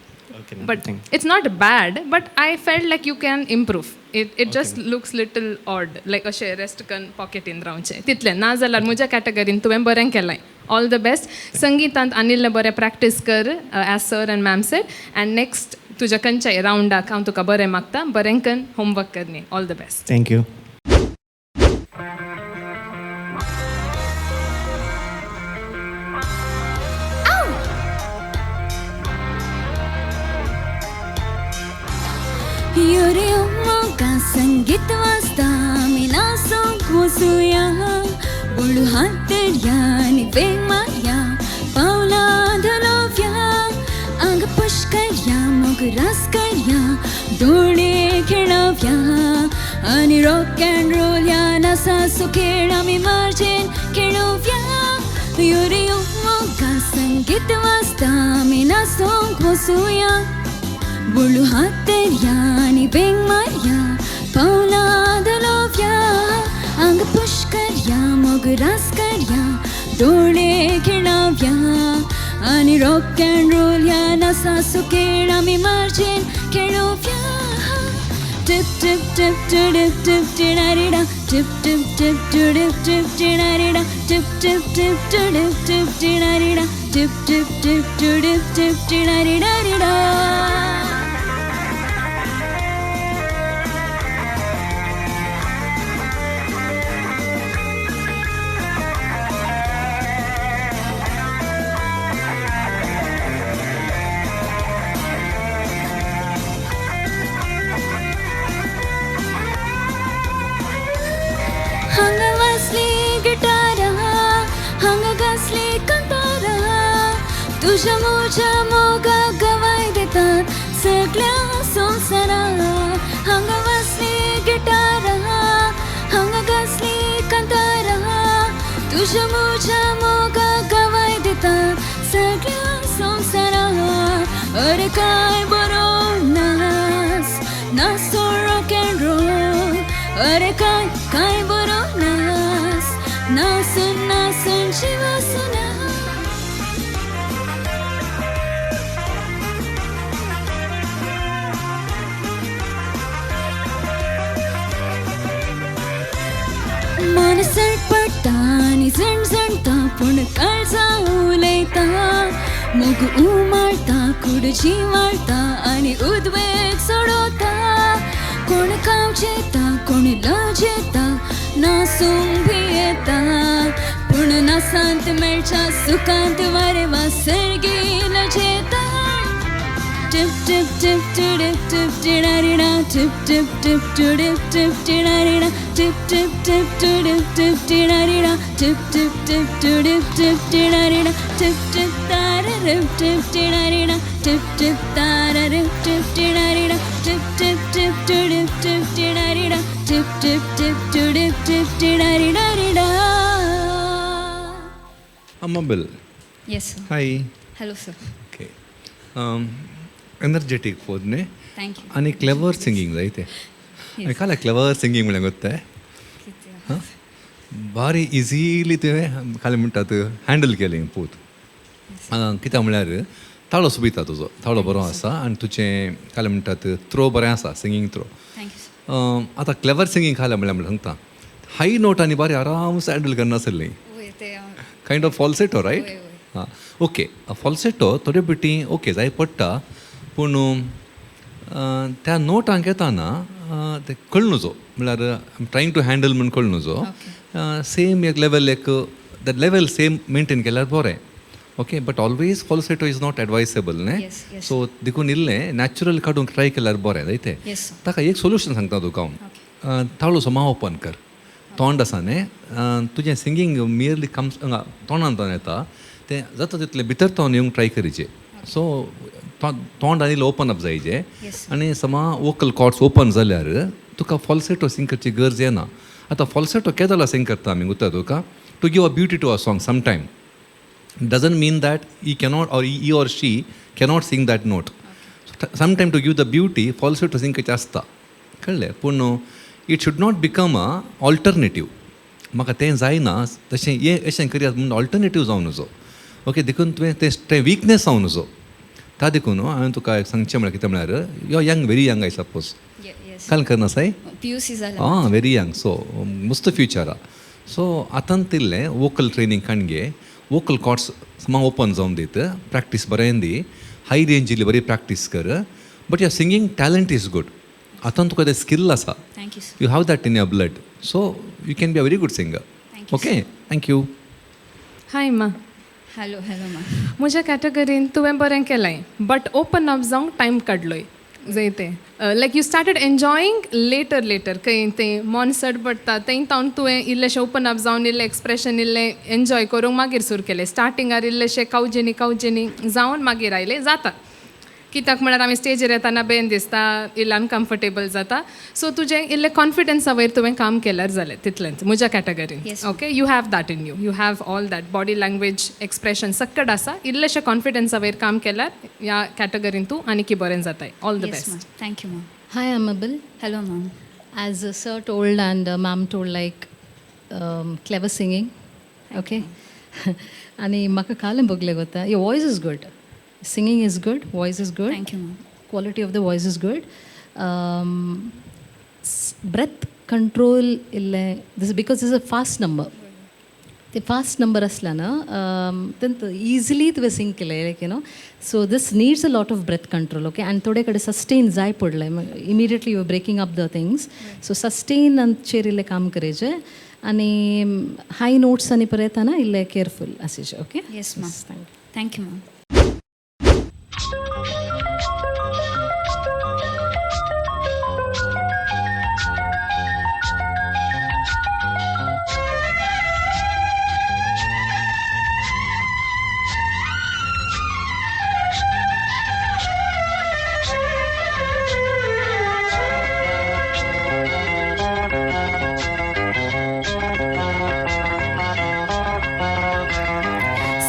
But it's not bad, but I felt like you can improve. It just looks little odd, like अशें रेस्ट करून पॉकेटीन रावचें तितलें. ना जाल्यार म्हज्या कॅटेगरीन तुवें बरें केलां. All the best. संगीतांत आनिल्लें बरें प्रॅक्टीस कर as sir and ma'am said and next तुज्या खंयच्याय रावंडाक हांव तुका बरें मागता. बरें करून होमवर्क कर न्ही. All the best. Thank you. Yuri umma संगीत वाजता आम्ही नाचूंक वचूया बोलू हातया आनी वेग मारया पावलां धलोव्या अंग पुश करया मोग रास करया दोळे खेळव्या आनी रॉक अँड रोल या नाचाचो खेळ आमी मार्जेन खेळोव्या यो रे यो मोगा संगीत वाजता आमी नाचूंक वचूया बोलू हातया आनी वेग मारया पावलां धलोव्या अंग पुश करया मोग रास करया दोळे खेळव्या आनी रॉक अँड रोल या नाचाचो खेळ आमी मार्जेन खेळोव्या टिप टिप टिप टिप टिप टिडारिडा टिप टिप टिप टिप टिप टिडारिडा टिप टिप टिप टिप टिप टिडारिडा टिप टिप टिप टिप टिप टिडारिडा रिडा हांगा वाजली गिटार हांगा गाजली कंतार तुझ्या मोज्या मोगा गवाय देतात सगळ्या संवसाराक हांगा वाजली गिटार हांगा गाजली कंतार तुझ्या मोज्या मोगा गवाय देतात सगळ्या संवसाराक अरे काय बरो नाच नाचो रॉक अँड रोल अरे काय काय बरो नाच नाचून नाचून जीव सुना मन सडपडटा आनी झणझणता पूण काळजा उलयता मोग उमाळटा कुडची वाळटा आनी उद्वेग सोडोता कोण कावचेता कोण लजेता नासूंक भी येता पूण नासांत मेळच्या सुखांत वारेवा सर्गी लजेता टिप टिप टिप टिप टिप टिडारिडा टिप टिप टिप टिप टिप टिडारिडा टिप टिप टिप टिप टिप टिडारिडा टिप टिप टिप टिप टिप टिडारिडा टिप टिप तारा रिप टिप टिडारिडा टिप टिप तारा रिप टिप टिडारिडा टिप टिप टिप टिप टिप टिडारिडा टिप टिप टिप टिप टिप टिडारिडा रिडा Amabel. Yes sir. Hi. Hello sir. Okay. Energetic फोदने Thank you. आणि क्लेवर सिंगिंग जाय ते काला क्लेवर सिंगिंग म्हळ्यार गोत्ताय भारी इजिली तुवें खाली म्हणटात हँडल केलें पूत कित्याक म्हळ्यार ताळो सुबिता तुजो ताळो बरो आसा आनी तुजें काले म्हणटात थ्रो बरें आसा singing throw Thank you sir. आतां क्लेवर सिंगींग खाल्या म्हळ्यार सांगता हाय नोटांनी बारी आरामसे हँडल करनासली वय ते कायंड ऑफ फॉल्सेटो रायट हां ओके फॉल्सेटो थोड्यो बिटी ओके जाय पडटा पूण त्या नोटांक येताना ते कळ्ळ नजो म्हळ्यार ट्रायंग टू हँडल म्हूण कळ्ळ नजो सेम एक level that level same maintain केल्यार बरें okay but always falsetto is not advisable न्ही सो देखून इल्लें नॅचरल काडूंक ट्राय केल्यार बरें जायते ताका एक सोल्युशन सांगता तुका हांव ताळो सोमा ओपन कर तोंड आसा न्ही तुजें सिंगींग मियरली कम्स तोंडान तोंड येता तें जाता तितलें भितर तोंड येवंक ट्राय करीचें सो तोंड आनी ओपन अप जायचें आनी समा वोकल कॉर्ड्स ओपन जाल्यार तुका फॉल्सेटो सिंग करची गरज येना आतां फॉल्सेटो केदोला सिंग करता आमी गुता तुका to give a beauty to a song some time doesn't mean that he cannot or he or she cannot sing that note some time to give the beauty falsetto sing करचें आसता कळ्ळें पूण it should not become a alternative म्हाका तें जायना तशें हें अशें करया म्हूण ऑल्टरनेटीव जावन नजो ओके देखून तुवें तें विकनेस जावन नजो ता देखून हांवें तुका सांगचें म्हळ्यार कितें म्हळ्यार you young very young I suppose काल करना साय PUC जाला हां व्हेरी यंग सो मस्त फ्युचर आहा सो आतांत इल्लें वोकल ट्रेनींग काणगे वोकल कॉर्ड्स समा ओपन जावन दीत प्रॅक्टीस बरें दी हाय रेंजीली बरी प्रॅक्टीस कर but your singing talent is good आतां तुका तें स्किल आसा you have that in your blood so you can be a very good singer okay thank you hi ma'am hello hello ma'am म्हज्या कॅटेगरीन तुवें बरें केलें बट ओपन अप जावंक टायम काडलोय जैते like you started enjoying later खंय तें मन सड पडटा थंय तावन तुवें इल्लेशें ओपन अप जावन इल्लें एक्सप्रेशन इल्लें एन्जॉय करूंक मागीर सुरू केलें स्टार्टिंगार इल्लेशें कावजेनी जावन मागीर आयलें जाता कित्याक म्हळ्यार आमी स्टेजीर येताना बेन दिसता इल्लें अनकम्फर्टेबल जाता सो तुजें इल्लें कॉन्फिडन्सा वयर तुवें काम केल्यार जालें तितलेंच म्हज्या कॅटेगरीन okay you have that in you have all that body language expression सक्कड आसा इल्लेशें कॉन्फिडन्सा वयर काम केल्यार ह्या कॅटेगरीन तूं आनीक बरें जाताय all the best Thank you, ma'am. Hi, Amable. Hello, ma'am. As Sir told and Ma'am told, like clever singing, okay? आणि म्हाका काल बघलें गोता your voice is good. Singing is good, voice is good. Thank you, ma'am. Quality of the voice is good. Breath control this because this is a fast number. ते फास्ट नंबर असला ना तें इजिली तुवें सिंग केलें like you know so this needs a lot of breath control okay आनी थोडे कडेन सस्टेन जाय पडलें immediately you breaking up the things so sustain चेर इल्लें काम करेचें आनी हाय नोट्स आनी पळय येताना इल्लें केअरफूल आसचें okay Yes, ma'am. Thank you, ma'am.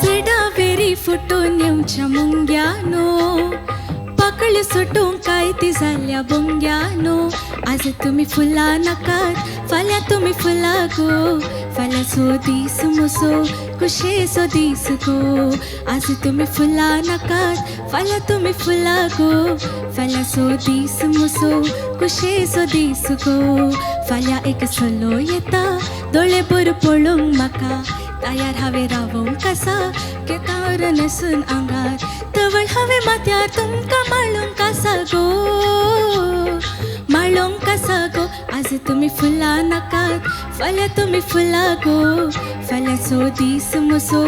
सडावेरी फुटून येवच्या मुंग्यानो पाकळ्यो सुटूंक कायती जाल्या बोंग्यानो आज तुमी फुलां नाकात फाल्यां तुमी फुलां गो फाल्यां सो दीस मुसो कुशेचो दीस गो आज तुमी फुलां नाकात फाल्यां तुमी फुलां गो फाल्यां सो दीस मुसो कुशेचो दीस गो फाल्यां एक सलो येता दोळे बर पळोवंक म्हाका तयार हांवें रावोंक कसा केतावर नेसून आंगार तवळ हांवें माथ्यार तुमकां माळोंक कसा गो माळोंक कसा गो आज तुमी फुलां नाकात फाल्यां तुमी फुलां गो फाल्यां सो दीस मुसो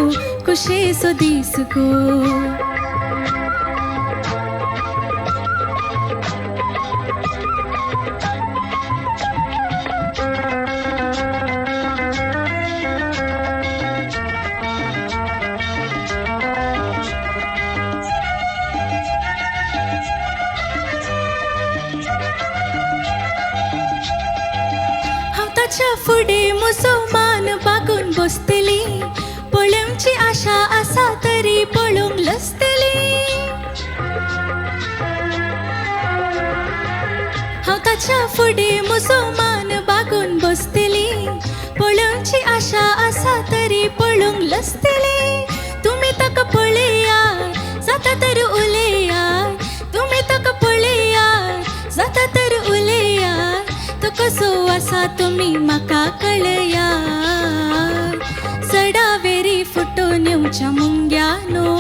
कुशेचो दीस गो ताच्या फुडें मुसलमान बागून बसतली पळोवची आशा आसा तरी पळोवंक लसतली हांव ताच्या फुडें मुसलमान बागून बसतली पळोवची आशा आसा तरी पळोवंक लसतली तुमी ताका पळयात जाता तर उलयात तुमी ताका पळयात जाता तर उलयात तो कसो आसा तुमी म्हाका कळयात सडावेरी फुटून येवच्या मुंग्यानो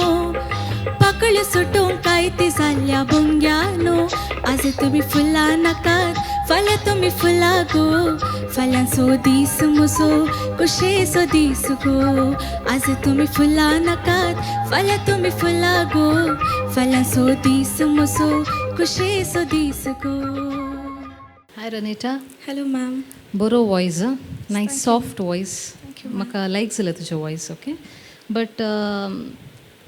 पाकळ्यो सुटूंक कायती जाल्या बोंग्यानो आज तुमी फुलां नाकात फाल्यां तुमी फुलां गो फाल्यां सो दीस मुसो कुशेचो दीस गो आज तुमी फुलां नाकात फाल्यां तुमी फुलां गो फाल्यां सो दीस मुसो कुशेचो दीस गो हाय रनिटा हॅलो मॅम बरो वॉयस नायस सॉफ्ट वॉयस म्हाका लायक जालें तुजें voice okay but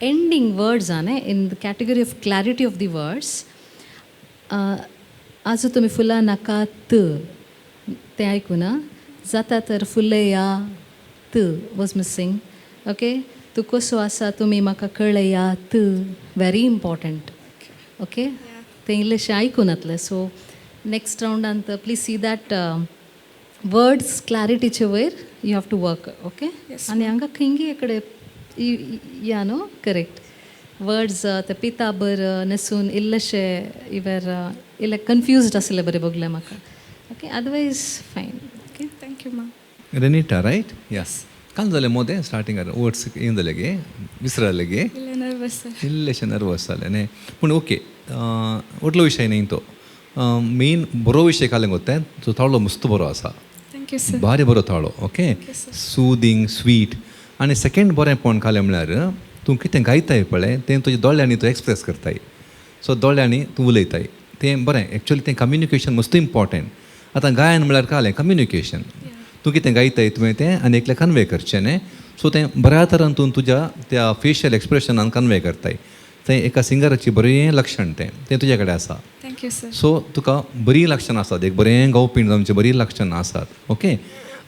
ending words न्ही in the category of clarity of the words आज तुमी फुलां नाकात तें आयकुना जाता तर फुलयात वॉज मिसिंग ओके तूं कसो आसा तुमी म्हाका कळयात वेरी इम्पॉर्टंट ओके तें इल्लेशें आयकून येतलें सो नेक्स्ट राउंडांत प्लीज सी दॅट वर्ड्स क्लॅरिटीचे वयर you have to work okay आनी हांगा खंयी कडेन या न्हू करेक्ट वर्ड्स ते पिताबर न्हेसून इल्लेशे इवर इल्ले कन्फ्युज्ड आसले बरें बगलें म्हाका okay otherwise fine okay thank you ma'am Renita right yes काल जालें मोदें स्टार्टिंगार वर्ड्स येवन जाले गे विसरले गे नर्वस इल्लेशें नर्वस जालें न्ही पूण ओके व्हडलो विशय न्ही तो मेन बरो विशय कालें गोतें तो ताळो मस्त बरो आसा थँक्यू सर भारी बरो ताळो ओके सुदींग स्वीट आनी सेकेंड बरें पॉयंट कालें म्हळ्यार तूं कितें गायताय पळय तें तुज्या दोळ्यांनी तूं एक्सप्रेस करताय सो दोळ्यांनी तूं उलयताय तें बरें एक्चुअली तें कम्युनिकेशन मस्त इम्पॉर्टंट. आतां गायन म्हळ्यार कालें कम्युनिकेशन. तूं कितें गायताय तुवें तें आनी एकल्या कन्वे करचें न्ही. सो तें बऱ्या तरान तूं तुज्या त्या फेशियल एक्सप्रेशनान कन्वे करताय. तें एका सिंगराची बरें लक्षण तें तुज्या कडेन आसा. Thank you sir. सो तुका बरीं लक्षणां आसात, एक बरें गावपी जावचें बरीं लक्षणां आसात. ओके.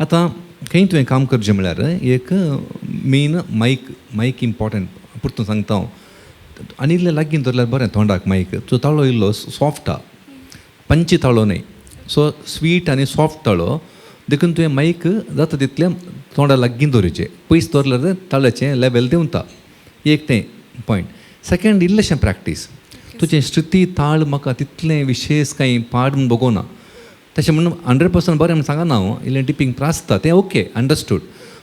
आतां खंय तुवें काम करचें म्हळ्यार एक मेन मायक इम्पॉर्टंट परतून सांगता हांव. आनी इल्लें लागीं धरल्यार बरें तोंडाक मायक. तो ताळो इल्लो सॉफ्ट आहा, पंची ताळो न्ही. सो स्वीट आनी सॉफ्ट ताळो देखून तुवें मायक जाता तितलें तोंडा लागीं दवरचें. पयस दवरल्यार ताळ्याचें लेवल देंवता. एक तें पॉयंट. Second इल्लेशें practice. तुजें श्रुती ताळ म्हाका तितलें विशेश कांय पाड म्हूण बगोना. तशें म्हणून 100% बरें म्हूण सांगना हांव. इल्लें टिपींग त्रास जाता तें ओके अंडरस्टूड.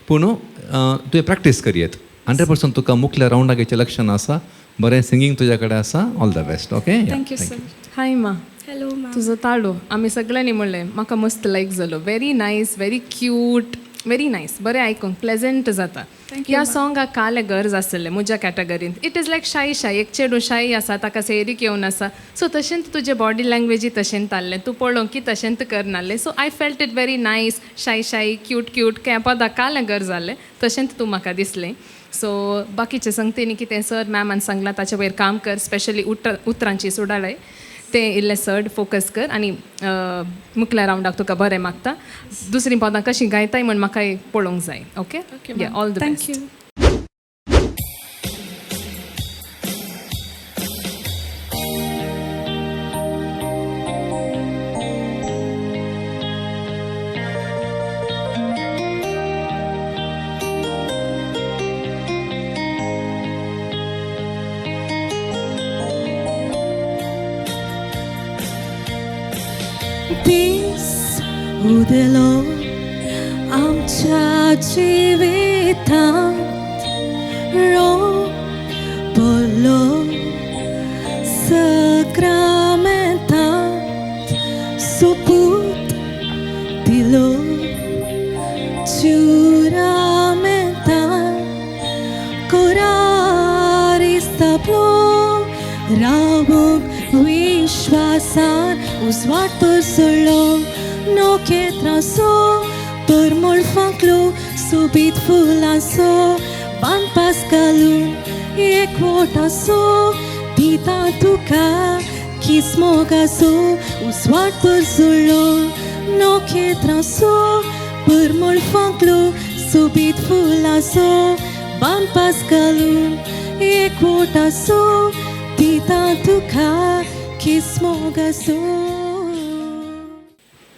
पूण तुवें प्रॅक्टीस करियेत. 100% तुका मुखल्या रावंडाक लक्षण आसा. बरें सिंगींग तुज्या कडेन आसा. All the best. Okay. Thank you sir. Hi ma'am. Hello ma'am. तुजो ताळो आमी सगळ्यांनी म्हणलें म्हाका मस्त लायक जालो. Very nice, very cute, very nice. बरें आयकूंक प्लेजंट जाता. ह्या सॉंगाक काले गरज आसलें म्हज्या कॅटेगरींत. It is like shy shy. एक चेडूं शाय आसा, ताका सेरीक येवन आसा. सो तशेंच तुजे बॉडी लँग्वेजी तशेंच आसलें. तूं पळोवंक की तशेंच करनासलें. So I felt it very nice. Shy shy, cute cute, क्या पदां कालें गरज जालें. तशेंच तूं म्हाका दिसलें. सो बाकीचे संगतींनी कितें सर मॅमान सांगलां ताचे वयर काम कर. स्पेशली उतरांची सुडाळय तें इल्लें चड फोकस कर. आनी मुखल्या रावंडाक तुका बरें मागता. दुसरीं पदां कशीं गायताय म्हण म्हाकाय पळोवंक जाय. Okay. All the best. Thank you. पीस उदेलो आमच्या जिवितांत. पडलो सक्रमेंतांत. सोपूत दिलो जुरामेंतांत. कोरारी सपलो रावूंक विश्वासान. Usvat por solo, no que trazo, por molfanclo, subit fulazo, van pascalun, e quotazo, tita tuca, kismogazo, usvat por solo, no que trazo, por molfanclo, subit fulazo, van pascalun, e quotazo, tita tuca, kismogazo.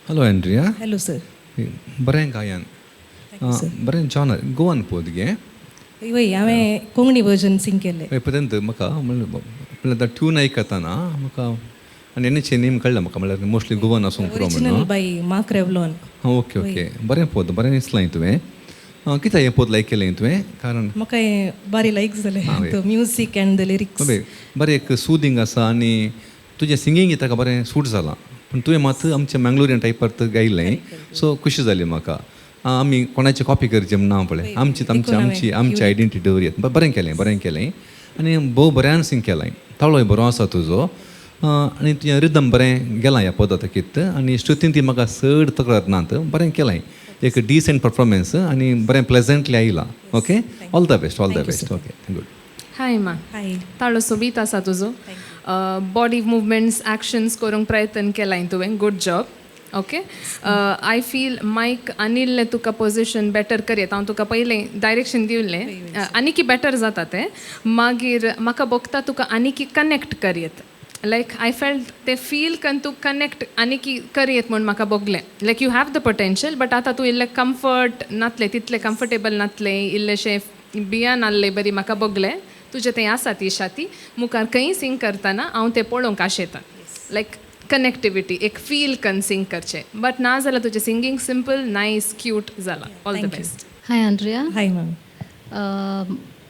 Hello Andrea. Hello sir. बरें गायन. बरें जॉनर गोवन पोत गे. वय हांवें कोंकणी वर्जन सिंग केलें. पर्यंत म्हाका म्हणल्यार ट्यून आयकताना म्हाका आनी एनीचे नेम कळ्ळा म्हाका. म्हणल्यार मोस्टली गोवन आसूंक पुरो म्हणून. Bye mark Revlon. Okay okay. बरें पोत बरें दिसलें तुवें. कित्याक हें पोत लायक केलें तुवें? कारण म्हाका हें बारी लायक जालें. Music end the lyrics. बरें एक सुदींग आसा आनी तुजें सिंगींग ताका बरें सूट जालां. पूण तुवें मात आमच्या मँगलोरियन टायपार गायलें. सो खुशी जाली म्हाका. आमी कोणाची कॉपी करचें म्हण ना पळय. आमची आयडेंटिटी दवरयात. बरें केलें आनी भोव बऱ्यान सिंग केलें. ताळोय बरो आसा तुजो. आनी तुजें रिदम बरें गेलां ह्या पदात. आनी श्रुतीन ती म्हाका चड तक्रार नात. बरें केलें. एक डिसेंट परफॉर्मन्स आनी बरें प्लेजंटली आयलां. Okay. All the best. All the best. Okay good. Hi ma'am. Hi. ताळो सोबीत आसा तुजो. बॉडी मुवमेंट्स एक्शन्स करूंक प्रयत्न केलाय तुवें. Good job. Okay. I feel मायक आनिल्लें तुका पोजिशन बेटर करयत. हांव तुका पयलें डायरेक्शन दिवलें. आनीकी बेटर जाता तें. मागीर म्हाका बगता तुका आनीकी कनेक्ट करयत. लायक आय फेल्ट ते फील कन तूं कनेक्ट आनीकी करयत म्हूण म्हाका बगलें. Like you have the potential but आतां तूं इल्लें कम्फर्ट नातलें. तितलें कम्फर्टेबल नातलें. इल्लेशें बियान आसलें बरी म्हाका बगलें. तुजें तें आसा ती शाती. मुखार खंय सिंग करतना हांव तें पळोवंक आशेतां. लायक कनेक्टिविटी एक फील कन सिंग करचें. बट ना जाल्यार तुजें सिंगींग सिंपल नायस क्यूट जालां. All the best. Hi Andrea. Hi ma'am.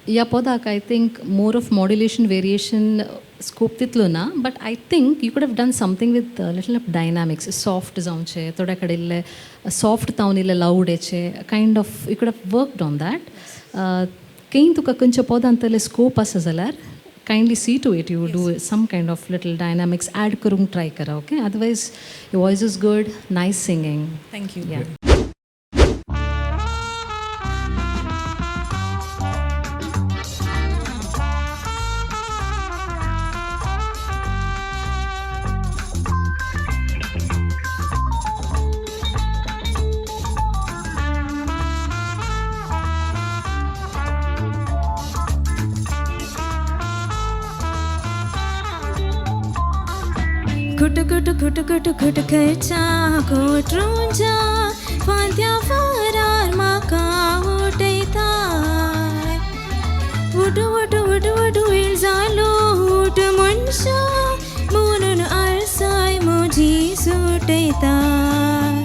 ह्या पदाक I think more of modulation variation scope तितलो ना. But I think you could have done something with little of dynamics. Soft जावचें थोड्या कडेन इल्लें सॉफ्ट तावन इल्लें लावड येचें kind of you could have worked on that. खंय तुका खंयच्या पदांत स्कोप आसा जाल्यार kindly see to it, you do some kind of little dynamics, add karung try kara, okay? Otherwise, your voice is good, nice singing. Thank you. Yeah. Kutu kutu kutu kutu kutu kerja kotrunja Fantya farar maka utai tai Wudu wudu wudu wudu ilzalo wudu munsha Munun arsai muji sutai tai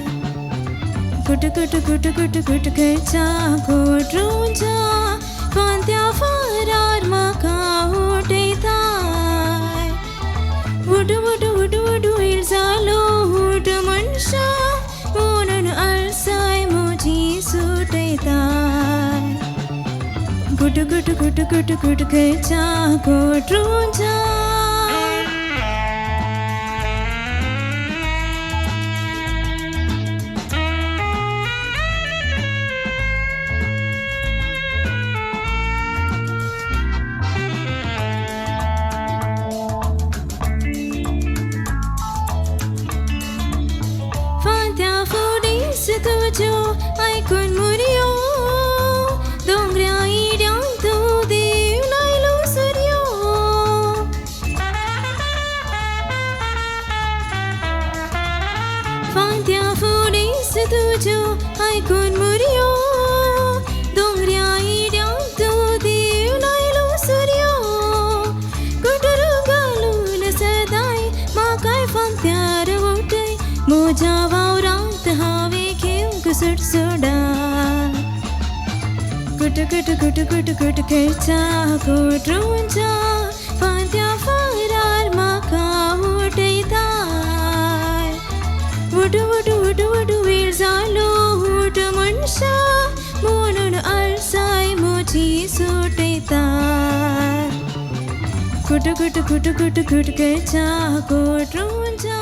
Kutu kutu kutu kutu kutu kerja kotrunja Fantya farar maka utai tai Wudu wudu wudu wudu ilzalo wudu mansha Munun arsai muji sutai tai Gudu gudu gudu gudu gudu kerja kotrunja Fantya fudis tujo aikun murio Dongria idyam tu dev nailu suryo Fantya fudis tujo aikun murio Dongria idyam tu dev nailu suryo Guduru galul sadai makai fantya rawutai Moja vaurant have kim kusut soda Kutu kutu kutu kutu kutu kerja kotrunja Fantya farar maka utai tai Wudu wudu wudu wudu ilzalo wudu munsha Munun arsai muji sutai tai Kutu kutu kutu kutu kutu kerja kotrunja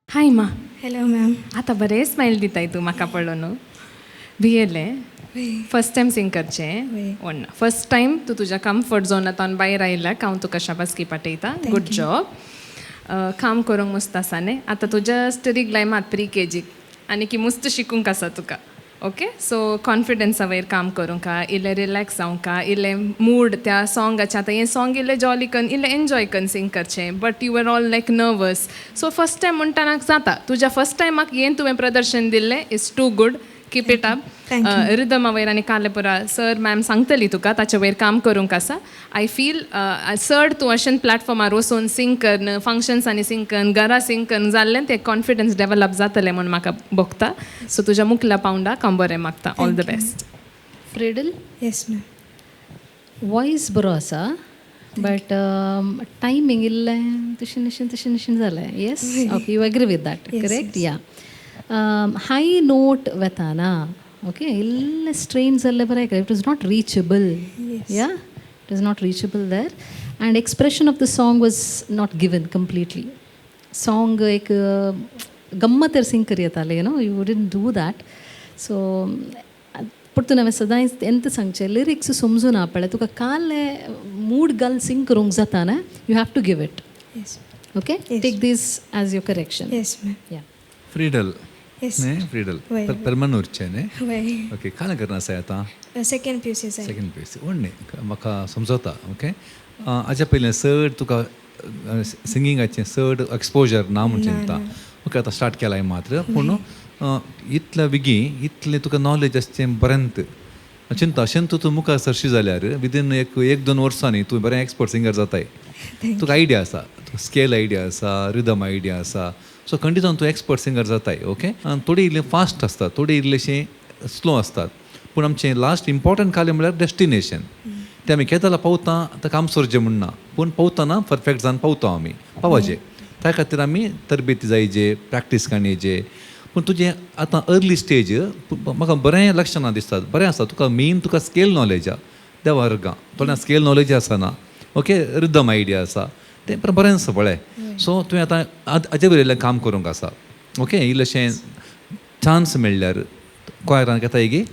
high ma'am Hello ma'am. आता बरें स्मायल दिताय तूं म्हाका पळोवन भियेलें फर्स्ट टायम सिंग करचें वण फर्स्ट टायम तूं तुज्या कम्फर्ट झोनांतल्यान भायर आयल्याक हांव तुका शाबासकी पाठयता गूड जॉब काम करूंक मस्त आसा न्ही आतां तुज्या स्टडीक लाय मात प्री-KG आनी की मस्त शिकूंक आसा तुका ओके सो कॉन्फिडन्सा वयर काम करूंक इल्लें रिलॅक्स जावंक इल्लें मूड त्या सॉंगाचें आतां हें सॉंग इल्लें जॉली करून इल्लें एन्जॉय करून सिंग करचें but you were all like nervous so first time म्हणटाना जाता तुज्या फर्स्ट टायमाक हें तुवें प्रदर्शन दिल्लें is too good keep it up रिदमा वयर आनी कालेपुरा सर मॅम सांगतली तुका ताचे वयर काम करूंक आसा आय फील चड तूं अशें प्लॅटफॉर्मार वचून सिंग करन फंक्शन्सांनी सिंग करन घरा सिंग करन जाल्लें तें कॉन्फिडन्स डेवलप जातलें म्हूण म्हाका भोगता सो तुज्या मुखल्या पावंडाक हांव बरें मागता all the best Friedel, Yes ma'am. voice बरो आसा बट टायमींग इल्लें तशें जालें yes okay you agree with that correct yeah high note वेताना ओके इल्लें स्ट्रेन जाल्लें बरें it is not reachable yeah it is not reachable there and expression of the song was not given completely song एक गम्मतेर सिंग करी येतालें you know you wouldn't do that so पूण तूं हांवें सदांच एंत सांगचें लिरिक्स समजून ना पळय तुका काले मूड घाल सिंग करूंक जाता ना you have to give it Yes. Okay take these as your correction Yes ma'am. या फ्रीडल Yes. न्ही फ्रीडल वय. परमनूरचे न्ही Why? ओके काल करना आसा आतां Second PUC side. Second place व्हडली म्हाका समजता ओके हाच्या पयलें चड तुका सिंगिंगाचें चड एक्सपोजर ना म्हणचें चिंता ओके आतां स्टार्ट केलाय मात्र पूण इतल्या बेगीन इतलें तुका नॉलेज आसचें बरेंत चिंता अशें तूं मुखार सरशी जाल्यार विदीन एक दोन वर्सांनी तूं बरें एक्सपर्ट सिंगर जाताय तुका आयडिया आसा स्केल आयडिया आसा रिदम आयडिया आसा सो खंडीत जावन तूं एक्सपर्ट सिंगर जाताय ओके आनी थोडी इल्लें फास्ट आसता थोडी इल्लेशें स्लो आसतात पूण आमचें लास्ट इम्पॉर्टंट कालें म्हळ्यार डेस्टिनेशन तें आमी केदां पावता आतां काम सोरचें म्हणना पूण पावतना परफेक्ट जावन पावता आमी पावाचें त्या खातीर आमी तरबेती जायचे प्रॅक्टीस काणयेचे पूण तुजें आतां अर्ली स्टेज म्हाका बरें लक्षणां दिसतात बरें आसा तुका मेन तुका स्केल नॉलेज आहा देवा वर्ग थोडें स्केल नॉलेज आसा ना ओके रिदम आयडिया आसा तें बरें आसा पळय सो तुवें आतां हाजे बरयल्लें काम करूंक आसा ओके इल्लेशें चान्स मेळ्ळ्यार कोयरांक येता ही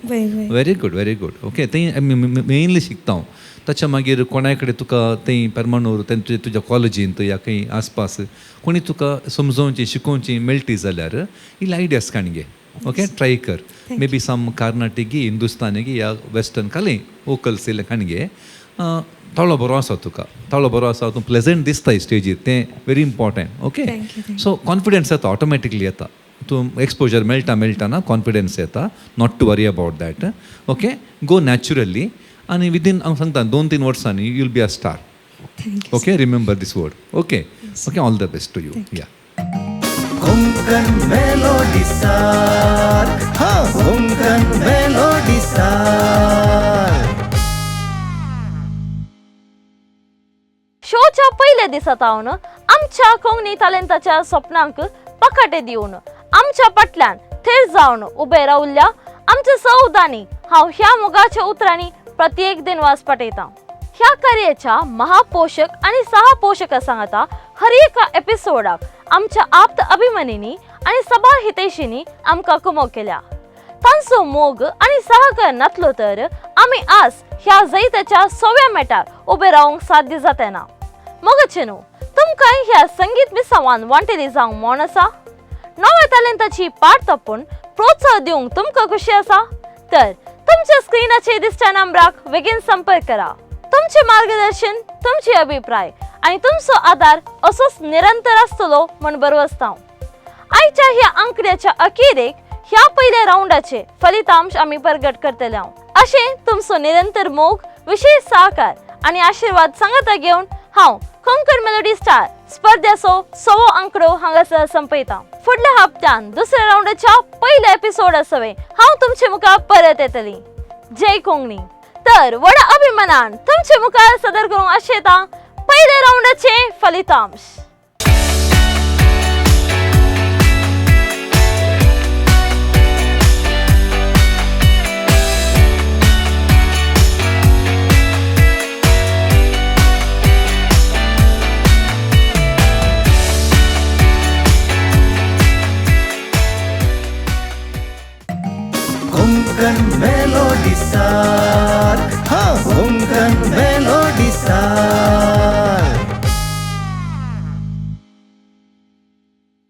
वेरी गूड ओके तें मेनली शिकता हांव ताच्या मागीर कोणाय कडेन तुका थंय पेरमानूर तुज्या कॉलेजींत या खंय आसपास कोणी तुका समजोवची शिकोवची मेळटी जाल्यार इल्ले आयडियास काण घे ओके ट्राय कर मे बी सम कर्नाटकी हिंदुस्तानी या वेस्टर्न काले वोकल्स इल्ले काण घे ताळो बरो आसा तुका ताळो बरो आसा तूं प्लेजंट दिसता स्टेजीर तें very important okay so confidence येता ऑटोमॅटिकली येता तूं एक्सपोजर मेळटा ना कॉन्फिडन्स येता not to worry about that okay go naturally आनी विदीन हांव सांगता 2-3 वर्सांनी you will be a star okay remember these word okay all the best to you yeah Konkan melody सार कोंकण मेलोडी सार शोच्या पहिल्या दिसात हांव आमच्या कोंकणी टॅलेंटाच्या स्वप्नांक पखाटे दिवन आमच्या फाटल्यान थेर जावन उबे रावल्ल्या आमच्या सौदानी हांव ह्या मोगाच्या उतरांनी प्रत्येक दिन वाज पटयता ह्या कार्याच्या महापोषक आणि सहपोषक सांगता हर एका एपिसोडाक आमच्या आप्त अभिमानींनी आणि सभा हितैषींनी आमकां कुमक केल्या तांचो मोग आणि सहकार नातलो तर आम्ही आज ह्या जैताच्या 6व्या मेटार उबे रावंक साध्य जाता ना मोगाचे न्हू तुमकां ह्या संगीत मिसावान वांटेली जावंक मोन आसा नव्या टॅलेंटाची पाट तपून प्रोत्साह दिवंक तुमकां खुशी आसा तर तुमच्या स्क्रीनाचेर दिसच्या नंबराक बेगीन संपर्क करा तुमचे मार्गदर्शन तुमचे अभिप्राय आणि तुमचो आदार असोच निरंतर आसतलो म्हण बरवसता आयच्या ह्या अंकड्याच्या अखेरेक ह्या पहिल्या राऊंडाचे फलितांश आम्ही प्रगट करतले अशें तुमचो निरंतर मोग विशेष सहकार आणि आशीर्वाद सांगता घेवन हांव कोंकण मेलोडी स्टार स्पर्धेचो 6वो अंकडो हांगासर संपयता फुडल्या हप्त्यान दुसऱ्या राऊंडाच्या पहिल्या एपिसोड सवे हांव तुमचे मुखार परत येतली जय कोंकणी तर व्हडा अभिमानान तुमचे मुखार सदर करूंक आशेता पहिल्या राऊंडाचे फलितांश कोंकण मेलोडी सार